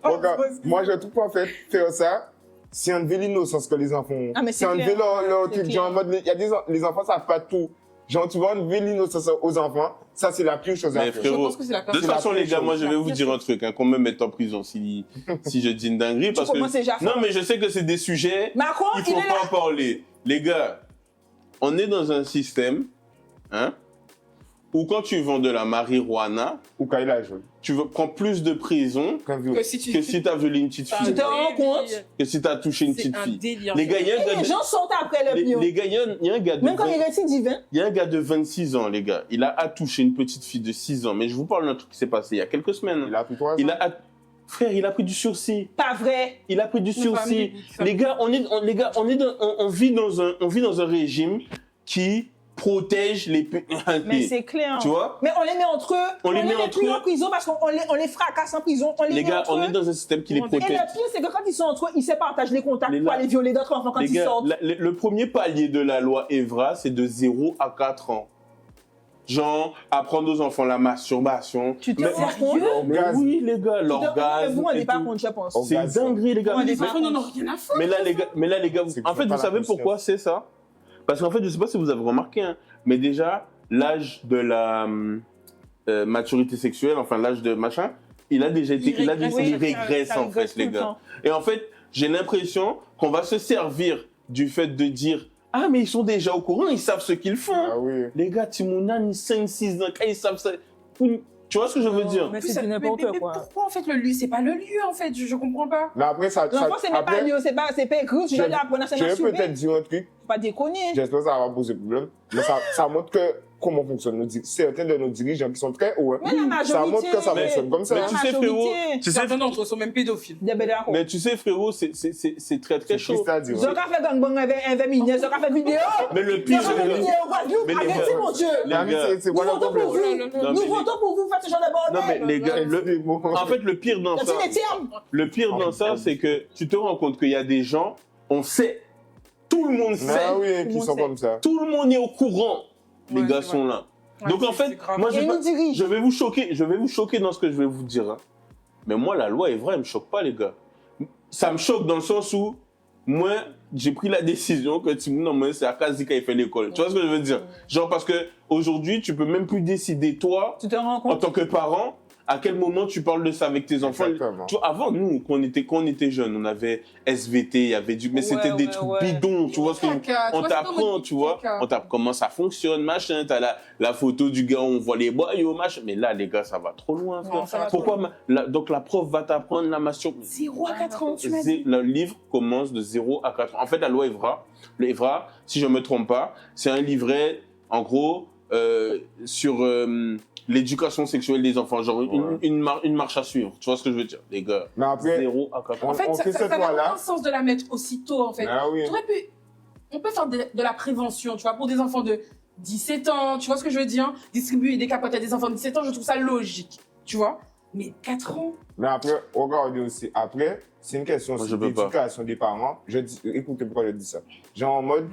Regarde, moi, je trouve qu'en fait, faire ça, c'est enlever l'innocence que les enfants ont. Ah, mais c'est enlever clair. leur C'est truc. Genre, en mode, il y a les enfants savent pas tout. Genre, tu vas enlever l'innocence aux enfants, ça, c'est la pire chose à mais faire. Je frérot, pense que c'est la de toute C'est la façon, les pire gars, chose. moi, je vais vous dire un truc, hein, qu'on me mette en prison si je dis une dinguerie. Parce que... commences déjà fort. Non, mais je sais que c'est des sujets, Macron, il il faut est là. pas en parler. Les gars, on est dans un système, hein, où quand tu vends de la marijuana, Ou quand il a joué. tu prends plus de prison Quand il Que si tu que si t'as violé une petite Tu fille, te rends compte? que si t'as touché une C'est petite un fille. délire. Les gars, il y a un Et gars les de... gens sortent après le bio. Les gars, il y a un gars de Même quand il 20 est récidive, hein. Il y a un gars de 26 ans, les gars. Il a attouché une petite fille de 6 ans. Mais je vous parle d'un truc qui s'est passé il y a quelques semaines. Il a pris 3 ans. Frère, il a pris du sursis. Pas vrai. Il a pris du Une sursis. famille, Les gars, on vit dans un régime qui protège les... Mais c'est clair. Tu vois? Mais on les met entre eux. On les met entre plus eux. en prison parce qu'on les fracasse en prison. On les Les met gars, entre on eux. est dans un système qui les Et le protège. pire, c'est que quand ils sont entre eux, ils se partagent les contacts Les pour gars- aller violer d'autres enfants quand Les ils gars, sortent. le premier palier de la loi Evra, c'est de 0 à 4 ans. Genre, apprendre aux enfants la masturbation. Tu te Mais- rends compte? Mais oui, les gars, Vous l'orgasme. vous rendez et pas tout. compte, je pense. Oh, C'est dinguerie, les gars. On est Mais- pas- Les enfants n'en ont rien à foutre. Mais là, les gars, C'est en que fait, c'est pas vous la savez conscience. pourquoi c'est ça? Parce qu'en fait, je sais pas si vous avez remarqué, hein, mais déjà, l'âge de la maturité sexuelle, enfin l'âge de machin, il a déjà été, il régresse en fait, les gars. Et en fait, j'ai l'impression qu'on va se servir du fait de dire ah, mais ils sont déjà au courant, ils savent ce qu'ils font. Ah oui. Les gars, Timounan, 5-6 ans, ils savent ça. Tu vois ce que je veux dire? Mais Plus, c'est du n'importe mais quoi. pourquoi en fait le lieu? C'est pas le lieu en fait, je comprends pas. Mais après, ça. L'enfant, c'est même pas après, lieu, c'est pas écrit, tu je- dois apprendre à je vais s'en peut-être dire un truc. Faut pas déconner. J'espère que ça va poser problème. Mais ça montre que comment fonctionnent certains de nos dirigeants qui sont très hauts. hein. Mais la majorité. Ça montre que ça Mais- fonctionne comme ça. mais hein. tu sais, frérot, tu sais, Certains d'entre eux sont même pédophiles. Des bébés d'accord. mais tu sais, frérot, c'est très très C'est chaud. triste à dire. Ils ont qu'à faire gangbang avec un mineur, ils ont qu'à faire vidéo. Mais le Ils pire, ont qu'à faire c'est que- vidéo au Guadeloupe. Mais les Arrêtez, gars- mon Dieu. les Mais ami, gars- c'est Nous quoi le votons pour problème? vous. Non, Nous mais votons pour vous, faites ce genre de bordel. Non, mais les gars, en fait, le pire dans T'as ça, dit les termes. le pire dans ça, c'est que tu te rends compte qu'il y a des gens, on sait, tout le monde sait, Ah oui, Tout qui le sont monde comme ça. tout le monde est au courant. Les Ouais, gars c'est sont là. Ouais, Donc en c'est fait, grave. moi Et ils nous dirigent. je vais vous choquer dans ce que je vais vous dire. hein. Mais moi, la loi est vraie, elle me choque pas, les gars. Ça me choque dans le sens où, moi, j'ai pris la décision que Timon, moi, c'est à Kazika il fait l'école. Tu vois ce que je veux dire? Genre parce que aujourd'hui, tu peux même plus décider toi, Tu te rends en compte? tant que parent, à quel moment tu parles de ça avec tes enfants. Exactement. Tu vois, avant, nous, quand on était jeunes, on avait SVT, il y avait mais Ouais, c'était des ouais, trucs ouais. bidons, tu vois ce que Caca, on tu vois ce t'apprend, qu'on tu dit, vois, caca. on t'apprend comment ça fonctionne, machin, t'as la photo du gars où on voit les boyaux, machin, mais là, les gars, ça va trop loin, frère. Non, ça va Pourquoi trop donc la prof va t'apprendre la masturbation. 0 à 4 ans, tu m'as dit. Le livre commence de 0 à 4 ans. En fait, la loi Evra, le Evra, si je ne me trompe pas, c'est un livret, en gros, sur l'éducation sexuelle des enfants. Genre Ouais. une marche à suivre. Tu vois ce que je veux dire, les gars? Mais après, 0 à 4 ans. En fait, on ça fait cette n'a loi-là. aucun sens de la mettre aussitôt, en fait. Ah oui. On peut faire de la prévention, tu vois, pour des enfants de 17 ans, tu vois ce que je veux dire? Distribuer des capotes à des enfants de 17 ans, je trouve ça logique, tu vois? Mais 4 ans? Mais après, regardez aussi, après, c'est une question Moi, aussi je peux pas. d'éducation des parents. Écoutez pourquoi je dis ça. Genre en mode,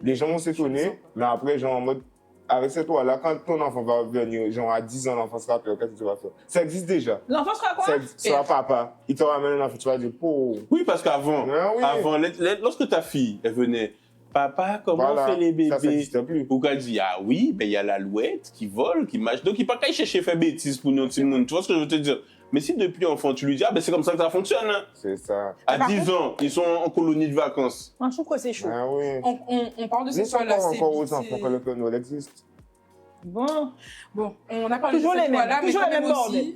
les gens vont s'étonner, mais après, genre en mode, avec cette loi-là, quand ton enfant va venir, genre à 10 ans, l'enfant sera peur, qu'est-ce que tu vas faire? Ça existe déjà. L'enfant sera quoi? Ça sera papa. Il te ramène un enfant, tu vas dire, pauvre. Oui, parce qu'avant, Ah oui. avant, lorsque ta fille, elle venait, papa, comment Voilà. on fait les Ça bébés? n'existe plus. Ou qu'elle dit, ah oui, ben il y a l'alouette qui vole, qui marche. Donc il ne peut pas chercher faire bêtises pour nous, tout le monde. Tu vois ce que je veux te dire? Mais si depuis enfant, tu lui dis, ah ben c'est comme ça que ça fonctionne. Hein. C'est ça. À Par 10 ans, ils sont en colonie de vacances. Moi, je trouve que c'est chaud. Ah oui. On parle de Mais cette loi-là, c'est... encore aux enfants que le Père existe. Bon. Bon, on a parlé Toujours de cette les mêmes, loi-là, mais toujours quand les même mêmes aussi...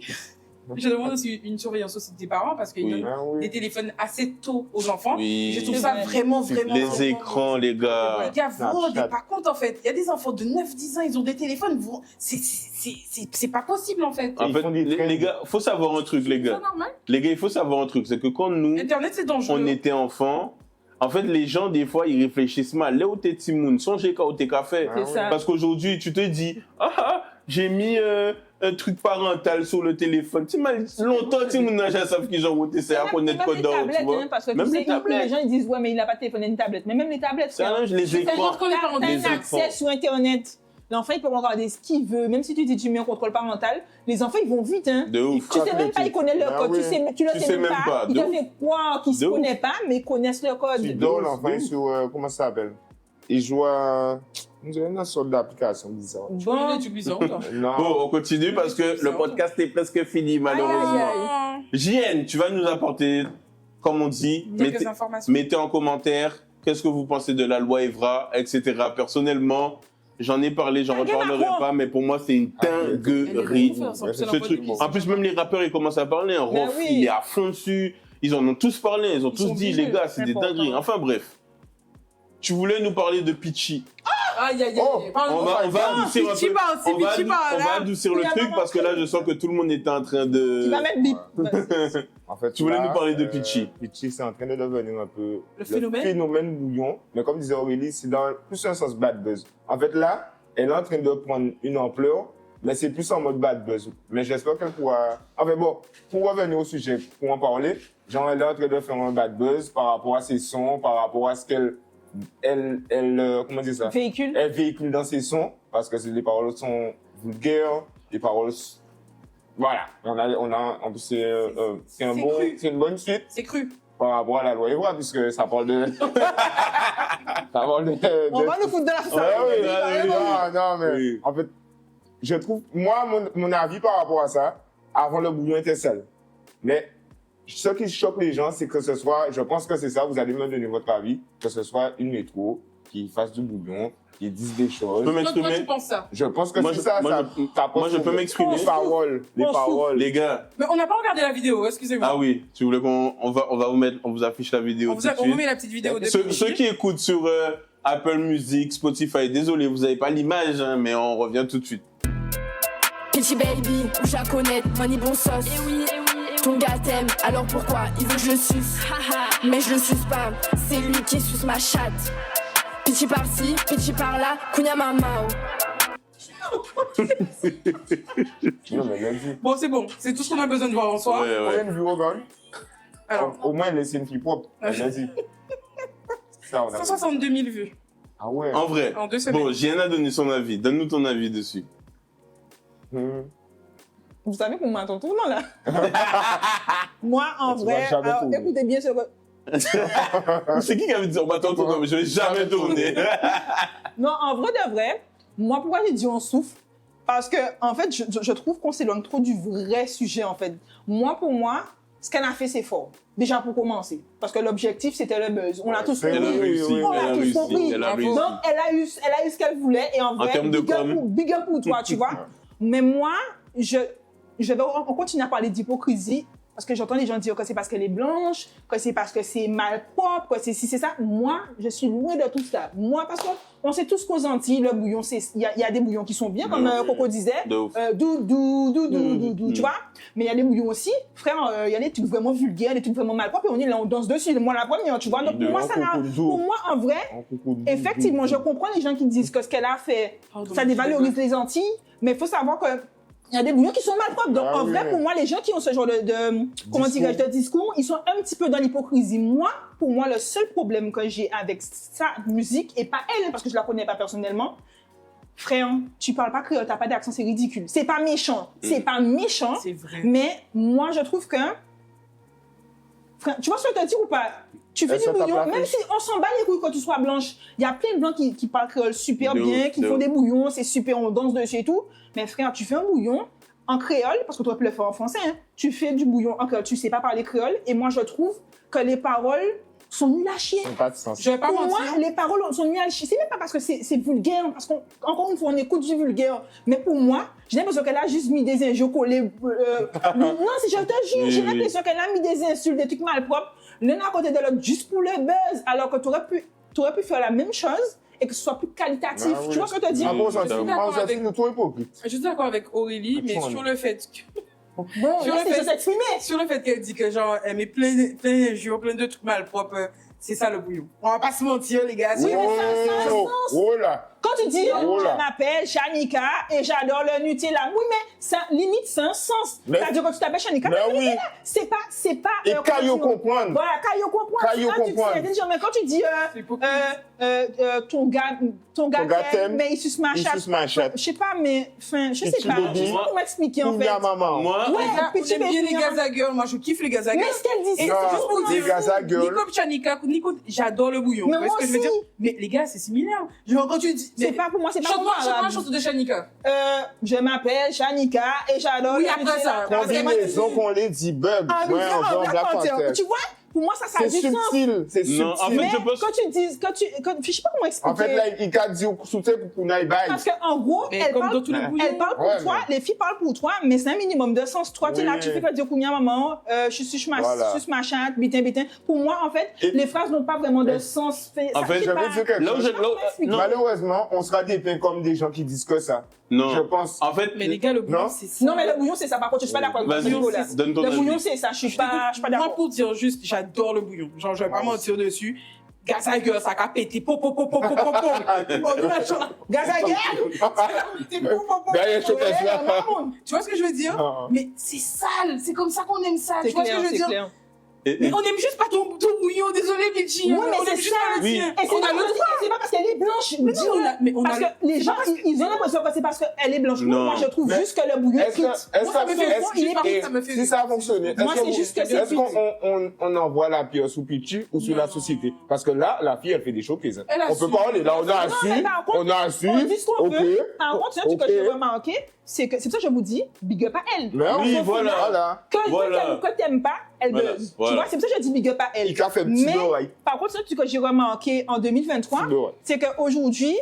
Je demande aussi une surveillance aussi des parents, parce qu'ils Oui. donnent Ah oui. des téléphones assez tôt aux enfants. Oui. Je trouve ça vraiment, vraiment... Les vraiment- écrans, les gars. Les gars, vous vous rendez Snapchat. pas compte, en fait. Il y a des enfants de 9-10 ans, ils ont des téléphones. C'est pas possible, en fait. En Ils fait, font des les trains. gars, faut savoir un truc, les C'est gars. normal. Les gars, il faut savoir un truc. C'est que quand nous, Internet, c'est dangereux. on était enfants, en fait, les gens, des fois, ils réfléchissent mal. Là où t'es Timoun, songez quand t'es café. Ah C'est oui. ça. Parce qu'aujourd'hui, tu te dis, j'ai mis un truc parental sur le téléphone. Longtemps, Timoun n'a jamais savent qu'ils ont roté, c'est à connaître quoi Même les d'autre, tu tablettes, vois. hein, parce que Même tu sais, les tablettes. les gens ils disent, ouais, mais il n'a pas de téléphone, il a une tablette. Mais même les tablettes, C'est un frère. linge, les C'est-à-dire écrans. que les parents T'as les un écrans. accès sur Internet. L'enfant, il peut regarder ce qu'il veut. Même si tu dis tu mets un contrôle parental, les enfants, ils vont vite. Hein. De ouf. Tu sais même pas, ils connaissent leur Ah code. oui. Tu le sais même pas. Ils de te ouf. font croire qu'ils ne se De ouf. connaissent pas, mais ils connaissent leur code. Tu De dors ouf, l'enfant de ouf. sur, comment ça s'appelle? Il joue à une sorte d'application bizarre. Bon. Tu bizarre, toi. Non. Bon, on continue parce que le podcast est presque fini, malheureusement. JN, tu vas nous apporter, comme on dit, Quelques informations. mettez en commentaire qu'est-ce que vous pensez de la loi Evra, etc. Personnellement, j'en ai parlé, j'en reparlerai pas, mais pour moi, c'est une dinguerie. Ce truc. En plus, même les rappeurs, ils commencent à parler. Un Ben Rof, oui. il est à fond dessus. Ils en ont tous parlé. Ils ont tous sont dit, obligés, les gars, c'est des important. dingueries. Enfin, bref. Tu voulais nous parler de Pitchy. Aïe, aïe, Oh, aïe. On va adoucir un Pichi peu. par-ci, On va Pichi par-là. on va adoucir le Il y a truc maman parce que là, je sens que tout le monde était en train de. Tu vas mettre bip. En fait, Tu voulais là, nous parler de Pitchy. Pitchy, c'est en train de devenir un peu Le phénomène bouillon. Mais comme disait Aurélie, c'est dans plus un sens bad buzz. En fait, là, elle est en train de prendre une ampleur, mais c'est plus en mode bad buzz. Mais j'espère qu'elle pourra... Enfin bon, pour revenir au sujet, pour en parler, genre, elle est en train de faire un bad buzz par rapport à ses sons, par rapport à ce qu'elle... comment dire ça? Véhicule. Elle véhicule dans ses sons, parce que les paroles sont vulgaires, les paroles... Voilà, en plus, c'est une bonne suite C'est cru. par rapport à la loi Evra, puisque ça parle de... ça parle On va nous foutre de la sauce. non, mais Oui. en fait, je trouve, moi, mon avis par rapport à ça, avant le bouillon était seul. Mais ce qui choque les gens, c'est que ce soit, je pense que c'est ça, vous allez me donner votre avis, que ce soit une métro qui fasse du bouillon, qui dise des choses. Je peux Toi, m'exprimer. tu penses ça? Je pense que Moi, c'est je- ça, moi, ça. je- ça moi, je peux m'exprimer. Les paroles. Les gars, Mais on n'a pas regardé la vidéo, excusez-moi. ah oui, tu voulais on va vous mettre, on vous affiche la vidéo On tout de vous suite. met la petite vidéo de Ceux Pichi. qui écoutent sur Apple Music, Spotify, désolé, vous n'avez pas l'image, hein, mais on revient tout de suite. Pitchy baby, ou Jaconette, money bon sauce. Ton gars t'aime, alors pourquoi il veut que je le suce? Mais je le suce pas, c'est lui qui suce ma chatte. Pitchy par-ci, Pitchy par-là, Kunya Mamao. Non, mais même si. Bon, c'est bon, c'est tout ce qu'on a besoin de voir en soi. Ouais, Combien ouais. de vues au gang? Alors, Au moins, laisser une fille propre. Vas-y. Ça, on a. 162 000 vues Ah ouais. En vrai, en 2 semaines. bon, Gian a donné son avis. Donne-nous ton avis dessus. Vous savez qu'on m'entend tout non là. Moi, en Tu vas vrai, jamais alors, tourner. écoutez bien ce que... C'est qui avait dit on va t'entendre, mais je vais jamais tourner. Non, en vrai de vrai, moi, pourquoi j'ai dit on souffle? Parce que, en fait, je trouve qu'on s'éloigne trop du vrai sujet, en fait. Moi, pour moi, ce qu'elle a fait, c'est fort. Déjà pour commencer. Parce que l'objectif, c'était le buzz. On l'a tous Elle a compris. réussi, On elle a l'a tous réussi, compris. elle a Bravo. réussi. Donc, elle a eu ce qu'elle voulait. Et en vrai, termes de big up com. big up pour toi, tu vois. Mais moi, on continue à parler d'hypocrisie. Parce que j'entends les gens dire que c'est parce qu'elle est blanche, que c'est parce que c'est mal propre, que c'est si c'est ça. Moi, je suis loin de tout ça. Moi, parce qu'on sait tous qu'aux Antilles, le bouillon, il y a des bouillons qui sont bien, comme Coco disait. De ouf. Doudou, tu vois. Mais il y a des bouillons aussi, frère, il y a des trucs vraiment vulgaires, des trucs vraiment mal propres, et on est là, on danse dessus. Moi, la première, tu vois. Donc, pour moi, pour moi, en vrai, effectivement, je comprends les gens qui disent que ce qu'elle a fait, Pardon, ça dévalorise les Antilles, mais il faut savoir que il y a des bouillons qui sont mal propres. Donc, en vrai, pour moi, les gens qui ont ce genre de discours, ils sont un petit peu dans l'hypocrisie. Moi, pour moi, le seul problème que j'ai avec sa musique, et pas elle, parce que je la connais pas personnellement, frère, tu parles pas créole, t'as pas d'accent, c'est ridicule. C'est pas méchant. C'est pas méchant. C'est vrai. Mais moi, je trouve que, frère, tu vois ce que je te dis ou pas? Tu fais Elle du se tape bouillon, la même fiche. si on s'en bat les couilles quand tu sois blanche. Il y a plein de blancs qui parlent créole super De bien, ouf, qui de font ouf. des bouillons, c'est super, on danse dessus et tout. Mais frère, tu fais un bouillon en créole, parce que toi, tu le fais en français, hein. Tu fais du bouillon en créole, tu sais pas parler créole. Et moi, je trouve que les paroles sont nulles à chier. Ça n'a pas de sens. Je vais pas Pour moi, mentir. les paroles sont nulles à chier. C'est même pas parce que c'est vulgaire, parce qu'encore une fois, on écoute du vulgaire. Mais pour moi, j'ai l'impression qu'elle a juste mis des injures collés. Non, si je te jure, Oui, j'ai oui. l'impression qu'elle a mis des insultes, des trucs malpropres, l'un à côté de l'autre, juste pour le buzz, alors que tu aurais pu faire la même chose et que ce soit plus qualitatif. Ah oui. Tu vois ce que je te dis? Ah bon, Oui, ça, je c'est suis d'accord ça, avec- c'est trop hypocrite. Je suis d'accord avec Aurélie, mais Absolument. sur le fait que... Bon, Sur laisse le les fait- gens s'exprimer. Sur le fait qu'elle dit que genre, elle met plein d'injures, plein de trucs malpropres, c'est ça le bouillon. On va pas se mentir, les gars. Oui, mais ça a un sens. Oh là. Quand tu dis, Oh là. je m'appelle Shanika et j'adore le Nutella. Oui, mais ça, limite, c'est un sens. Mais- C'est-à-dire que tu t'appelles Shanika, Mais mais oui. Nutella. C'est pas, Et comment Caillou dire- comprendre. Voilà, Caillou comprend. Caillou Quand tu dis, comprendre. c'est-à-dire, mais quand tu dis, C'est hypocrite. ton gars gars t'aime, mais il suce ma il chatte. suce ma chatte. Je sais pas, mais, enfin, je sais Pitchy pas. baby. Je sais pas comment expliquer, en fait. Kounia maman. Moi, Ouais. Les gars, on Pitchy aime bien baby, les hein. Gaza Girls. Moi, je kiffe les Gaza Mais Girls. ce qu'elle dit, Et c'est Non, juste pour les dire, Gaza Girls. Nico Chanika, Nico, j'adore le bouillon. Mais Vous voyez moi ce que je veux aussi. dire? Mais les gars, c'est similaire. Genre, quand tu dis. c'est pas pour moi, c'est pas Chante-moi pour moi. la chanson de Chanika. Je m'appelle Shanika et j'adore Oui, le après Nutella. ça. Combinaison qu'on les dit bug. Ah, mais Ouais, on vraiment, va en Black d'accord, Panther. tu vois, Pour moi, ça a C'est du sens. subtil, c'est subtil. Non, en fait, Mais je pense- quand tu dis, je sais pas comment expliquer. En fait, là, il a dit au soutien pour qu'on aille bail. Parce qu'en gros, Mais elle comme parle, dans tous les bouillons. elle parle pour Ouais, toi, les filles parlent pour toi, mais c'est un minimum de sens. Toi, tu es là, Oui. tu fais pas dire Kounia, maman, je suis Voilà. ma chatte, bitin, bitin. Pour moi, en fait, Et- les phrases n'ont pas vraiment de Et- sens. En fait, je vais dire quelque Là où chose. non, Malheureusement, on sera dépeint comme des gens qui disent que ça. non. Je pense. En fait, Mais les gars, le bouillon, Non. c'est ça. Non, mais le bouillon, c'est ça. Par contre, je suis pas d'accord avec vas-y, toi. donne ton Le avis. bouillon, c'est ça. Je suis pas Moi, d'accord. pour dire juste, j'adore le bouillon. Genre, je vais pas mentir dessus. Gaz à gueule, ça a pété. Po, po, po, po, po, po, po. Bon, Gaz à guerre. Derrière, je pense là. Tu vois ce que je veux dire? Ah. Mais c'est sale. C'est comme ça qu'on aime ça. C'est Tu vois ce clair, que je veux c'est dire? clair. Mais on aime juste pas ton bouillon. Désolé, Bitchy. Oui, On mais aime c'est juste ça. pas le Oui. tien. Et c'est On a pas le parce- c'est pas parce qu'elle est blanche. Mais non, on a Parce que les gens, ils ont l'impression que c'est parce qu'elle est blanche. Non. Moi, je trouve Mais juste que le bouillon Est-ce quitte. que, est-ce Moi, ça me que- fait est-ce fond, que- il est parti, et ça me fait si ça a fonctionné, Moi, c'est juste que c'est est-ce qu'on envoie la pierre sous Pichi ou sous Non. la société? Parce que là, la fille, elle fait des showcases. Elle On peut assume. pas aller là, on a Non, mais assu, par contre, on a assu, On dit ce qu'on ok. veut. Par contre, ce que ok. j'ai remarqué, c'est que c'est pour ça que je vous dis, big up à elle. Mais Oui, on- voilà. Voilà. Quand t'aimes pas, elle Voilà, buzz. voilà. Tu vois, c'est pour ça que je dis big up à elle. Il a fait un petit Mais, oreille. par contre, ce que j'ai remarqué en 2023, Petit oreille. c'est qu'aujourd'hui,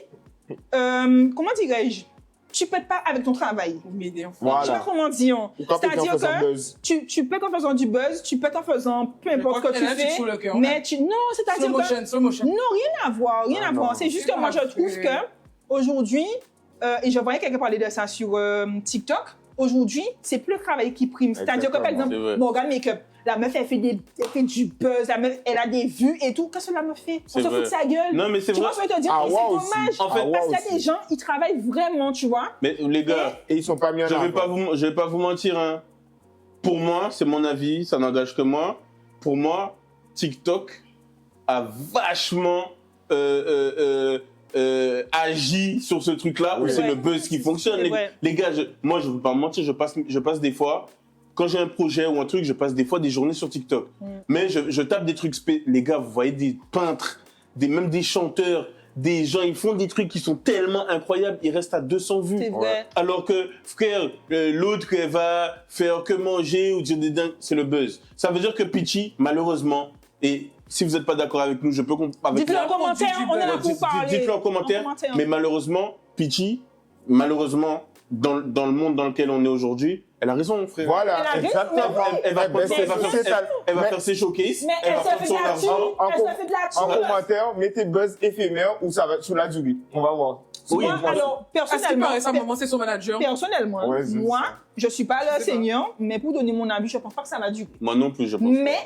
comment dirais-je, tu peux pas avec ton travail. Vous m'aidez, en fait. Je sais pas Voilà. comment dire. Ou quand t'es en C'est-à-dire faisant que buzz. tu peux en faisant du buzz, tu peux en faisant peu importe ce que tu fais. Sur le cœur. Mais tu, non, c'est-à-dire que Slow motion. non, rien à voir, rien Ah, à voir. non. C'est juste C'est que moi, pas je trouve fait. que aujourd'hui, et je voyais quelqu'un parler de ça sur TikTok, aujourd'hui, c'est plus le travail qui prime. C'est-à-dire que, par Exactement. C'est vrai. exemple, Morgan Makeup, la meuf, elle fait du buzz, la meuf, elle a des vues et tout. Qu'est-ce que la meuf fait? C'est On se fout vrai. de sa gueule. Non, mais c'est Tu vrai. vois ce que je veux te dire? Ah, Et ouais, c'est aussi. dommage. En fait- Ah, ouais, parce qu'il y a aussi. des gens, ils travaillent vraiment, tu vois. Mais les gars, Et ils sont pas mis en je vais avant. pas vous mentir. Hein. Pour moi, c'est mon avis, ça n'engage que moi. Pour moi, TikTok a vachement agi sur ce truc-là où Oui. c'est Ouais. le buzz qui fonctionne. C'est Les, vrai. les gars, moi, je veux pas mentir, je passe des fois, quand j'ai un projet ou un truc, je passe des fois des journées sur TikTok. Mais je tape des trucs les gars, vous voyez des peintres, même des chanteurs, des gens, ils font des trucs qui sont tellement incroyables, ils restent à 200 vues. C'est vrai. Alors que, frère, l'autre qui va faire que manger ou dire des dingues, c'est le buzz. Ça veut dire que Pitchy, malheureusement, et si vous n'êtes pas d'accord avec nous, je peux avec Dites-le en la- commentaire, on est là Ouais, pour parler. dites-le en commentaire. commentaire. Mais malheureusement, Pitchy, malheureusement, dans le monde dans lequel on est aujourd'hui, elle a raison, frère. Voilà, Elle a raison, exactement. Elle va Eh ben, c'est ça. Mais- faire ses showcases, Mais elle elle va se prendre fait son de la thune, argent. En elle se fait de la En thune. commentaire, mettez buzz éphémère ou ça va être sous la durée. On va voir. Oui, Moi, voilà. alors, À ce qui personnellement, paraît, sa maman, c'est son manager. personnellement, Ouais, c'est moi, ça. je suis pas Je le sais pas. seigneur, mais pour donner mon avis, je pense pas que ça va durer. Moi non plus, je pense. Mais,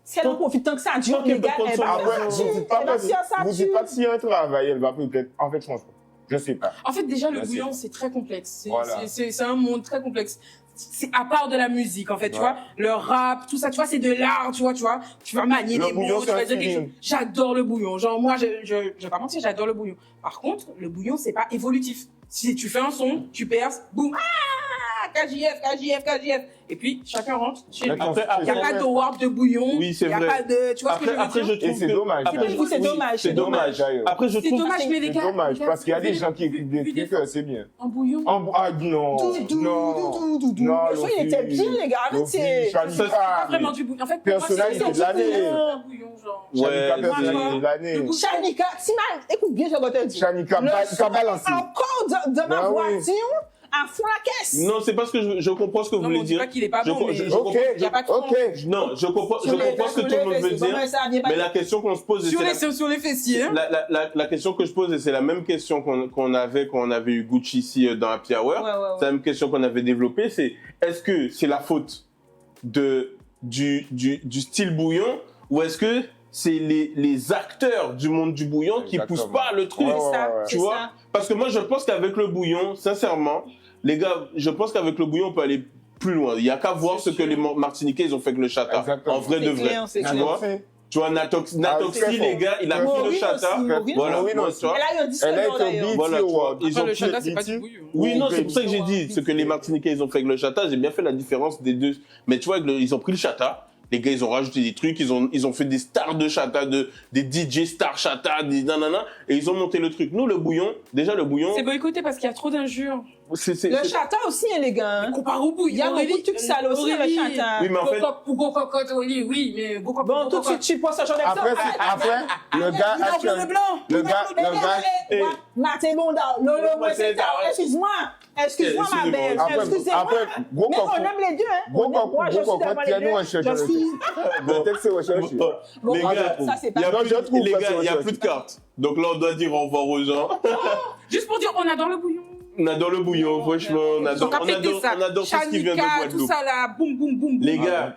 si elle en profite tant que ça dure, Tant qu'elle les peut gars, prendre elle son va argent. Après, faire vous ça dites pas, elle va faire ça vous dites pas s'il y a un travail, elle va peut-être. En fait, franchement, je sais pas. En fait, déjà, le Là, bouillon, c'est très complexe. Voilà. C'est un monde très complexe. C'est à part de la musique, en fait, tu Ouais. vois. Le rap, tout ça, tu vois, c'est de l'art, tu vois. Tu vas manier Le les bouillon, mots, c'est tu vas un dire quelque feeling. chose. J'adore le bouillon. Genre, moi, je vais pas mentir, j'adore le bouillon. Par contre, le bouillon, c'est pas évolutif. Si tu fais un son, tu perces, boum, KJF. Et puis, chacun rentre chez lui. Après, Il n'y a pas de warp de bouillon. Oui, c'est Il y a vrai. pas de, tu vois ce que je veux Après, dire? je trouve Et c'est que- dommage. Après, Oui, c'est dommage. C'est dommage. d'ailleurs. Après, je C'est trouve dommage, mais les C'est gars. dommage, les gars, parce qu'il y a vous des avez gens qui écrivent des vu des trucs, c'est bien. En bouillon. Ah non, non. Non, Le son, il était bien, les gars. Arrêtez. Pas vraiment du bouillon. En fait, pour moi, Personnage, c'est c'est de l'année. un bouillon, genre. Ouais, Shanika, c'est- personnage de l'année. Le goût- Shanika, Simon, écoute bien, je vais te dire. Shanika, Le pas son balancé. encore de ma Ah oui. voiture à fond la caisse. Non, c'est parce que je comprends ce que vous Non, mais voulez on dit dire. pas qu'il est pas Je bon, co- mais je- il je Ok, y a pas de ok. Non, je comprends ce que tout le monde veut dire. Mais la question qu'on se pose, et sur les fessiers. hein. la question que je pose, et c'est la même question qu'on avait quand on avait eu Gucci ici dans Happy Hour, c'est la même question qu'on avait développée, c'est est-ce que c'est la faute du style bouillon ou est-ce que c'est les acteurs du monde du bouillon qui Exactement. poussent pas le truc Ouais, C'est ça, ouais. Tu c'est vois ça. Parce que moi, je pense qu'avec le bouillon, sincèrement, les gars, je pense qu'avec le bouillon, on peut aller plus loin. Il y a qu'à voir ce que les Martiniquais, ils ont fait avec le chata. Exactement. En vrai de C'est vrai. clair, c'est Tu clair. vois Tu vois, Natoxi, très les fort. gars, il a Très pris fort. le chata. Maureen Voilà, Maureen ouais, aussi. tu vois. Elle a eu un disque Elle a d'or, été d'ailleurs. au Voilà, BET tu vois. Award. Ils Enfin, ont le pris- chata, c'est pas du bouillon. Oui, non, c'est Oui, pour ça que j'ai dit ce que les Martiniquais, ils ont fait avec le chata. J'ai bien fait la différence des deux. Mais tu vois, ils ont pris le chata. Les gars, ils ont rajouté des trucs. Ils ont fait des stars de chata, des DJ stars chata, des nanana. Et ils ont monté le truc. Nous, le bouillon, déjà le bouillon. C'est boycotté parce qu'il y a trop d'injures. Le chata aussi, hein, les gars. hein. Comparé au bouillon. Il y a beaucoup de trucs sales aussi dans le chata. Oui, mais en fait, Pour cocotte, oui, mais Bon, tout de suite, tu prends ce genre Après, d'exemple. le gars actuel, le gars, Eh. Maté bon, non, moi, c'est ça. Excuse-moi, ma Excusez-moi. belle. Excusez-moi. après, gros Mais on coco, aime les deux, hein. gros Moi, coco, je suis d'accord il y a les nous deux. recherche. Je suis... Le texte est recherché. bon, les Bon, gars, ça, c'est il pas... y a Non, plus je de- trouve les pas gars, ça il n'y a recherche. plus de cartes. Donc là, on doit dire au revoir aux gens. Juste pour dire, on adore le bouillon. On adore le bouillon, franchement, on adore tout ce qui vient de Chanika, tout Guadeloupe. ça là, boum, boum, boum. Les boum. gars,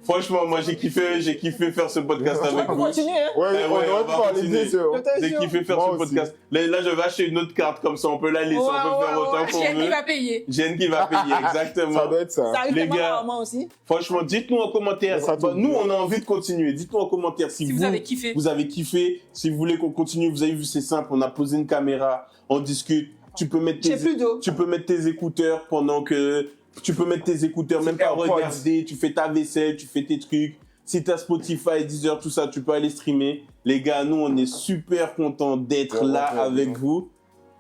franchement, moi j'ai kiffé faire ce podcast avec On vous. continue, hein. Ouais, Ouais, on on doit va parler continuer. bien sûr. J'ai kiffé faire Moi ce aussi. podcast. Là, je vais acheter une autre carte, comme ça on peut la laisser, on peut faire autant qu'on Jen qui veut. va payer. Jen qui va payer, Ça exactement. doit être ça. Ça arrive Les tellement gars. rarement aussi. Franchement, dites-nous en commentaire. Ça tombe Nous, bien. on a envie de continuer. Dites-nous en commentaire si Si vous avez kiffé. vous avez kiffé. Si vous voulez qu'on continue, vous avez vu, c'est simple. On a posé une caméra, on discute. Tu peux mettre J'ai plus d'eau. tu peux mettre tes écouteurs pendant que tu peux mettre tes écouteurs, même pas AirPods. regarder. Tu fais ta vaisselle, tu fais tes trucs. Si t'as Spotify, Deezer, tout ça, tu peux aller streamer. Les gars, nous, on est super contents d'être Ouais, là ouais, avec ouais. vous.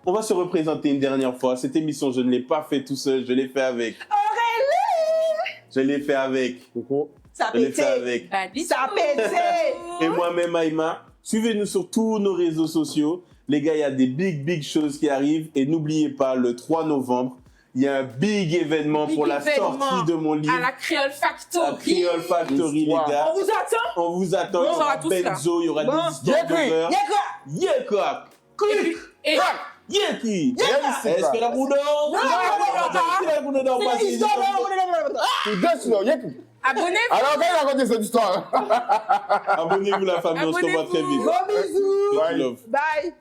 On va se représenter une dernière fois. Cette émission, je ne l'ai pas fait tout seul, je l'ai fait avec. Je l'ai fait avec. Ça Je l'ai fait pétait. avec. Ça pétait. Et moi-même, Aïma. Suivez-nous sur tous nos réseaux sociaux. Les gars, il y a des big choses qui arrivent. Et n'oubliez pas, le 3 novembre, il y a un big événement Big pour la événement sortie de mon livre. À la Créole À Factory. Creole Factory, les L'histoire. gars. On vous attend. On vous attend. Bon, Il y on aura sera tous là. Benzo, il y aura Bon. des histoires de Yekri. beurre. Y'a quoi? Yekok. Et Yekri. Yekri. Est-ce que la boudon? non, Est-ce que la boudon dans C'est pas une histoire. Tu danses, non, Yekri. abonnez-vous. Alors, quand il raconte cette histoire? Abonnez-vous la famille, on se revoit très vite. Gros bisous. Petit love. Bye.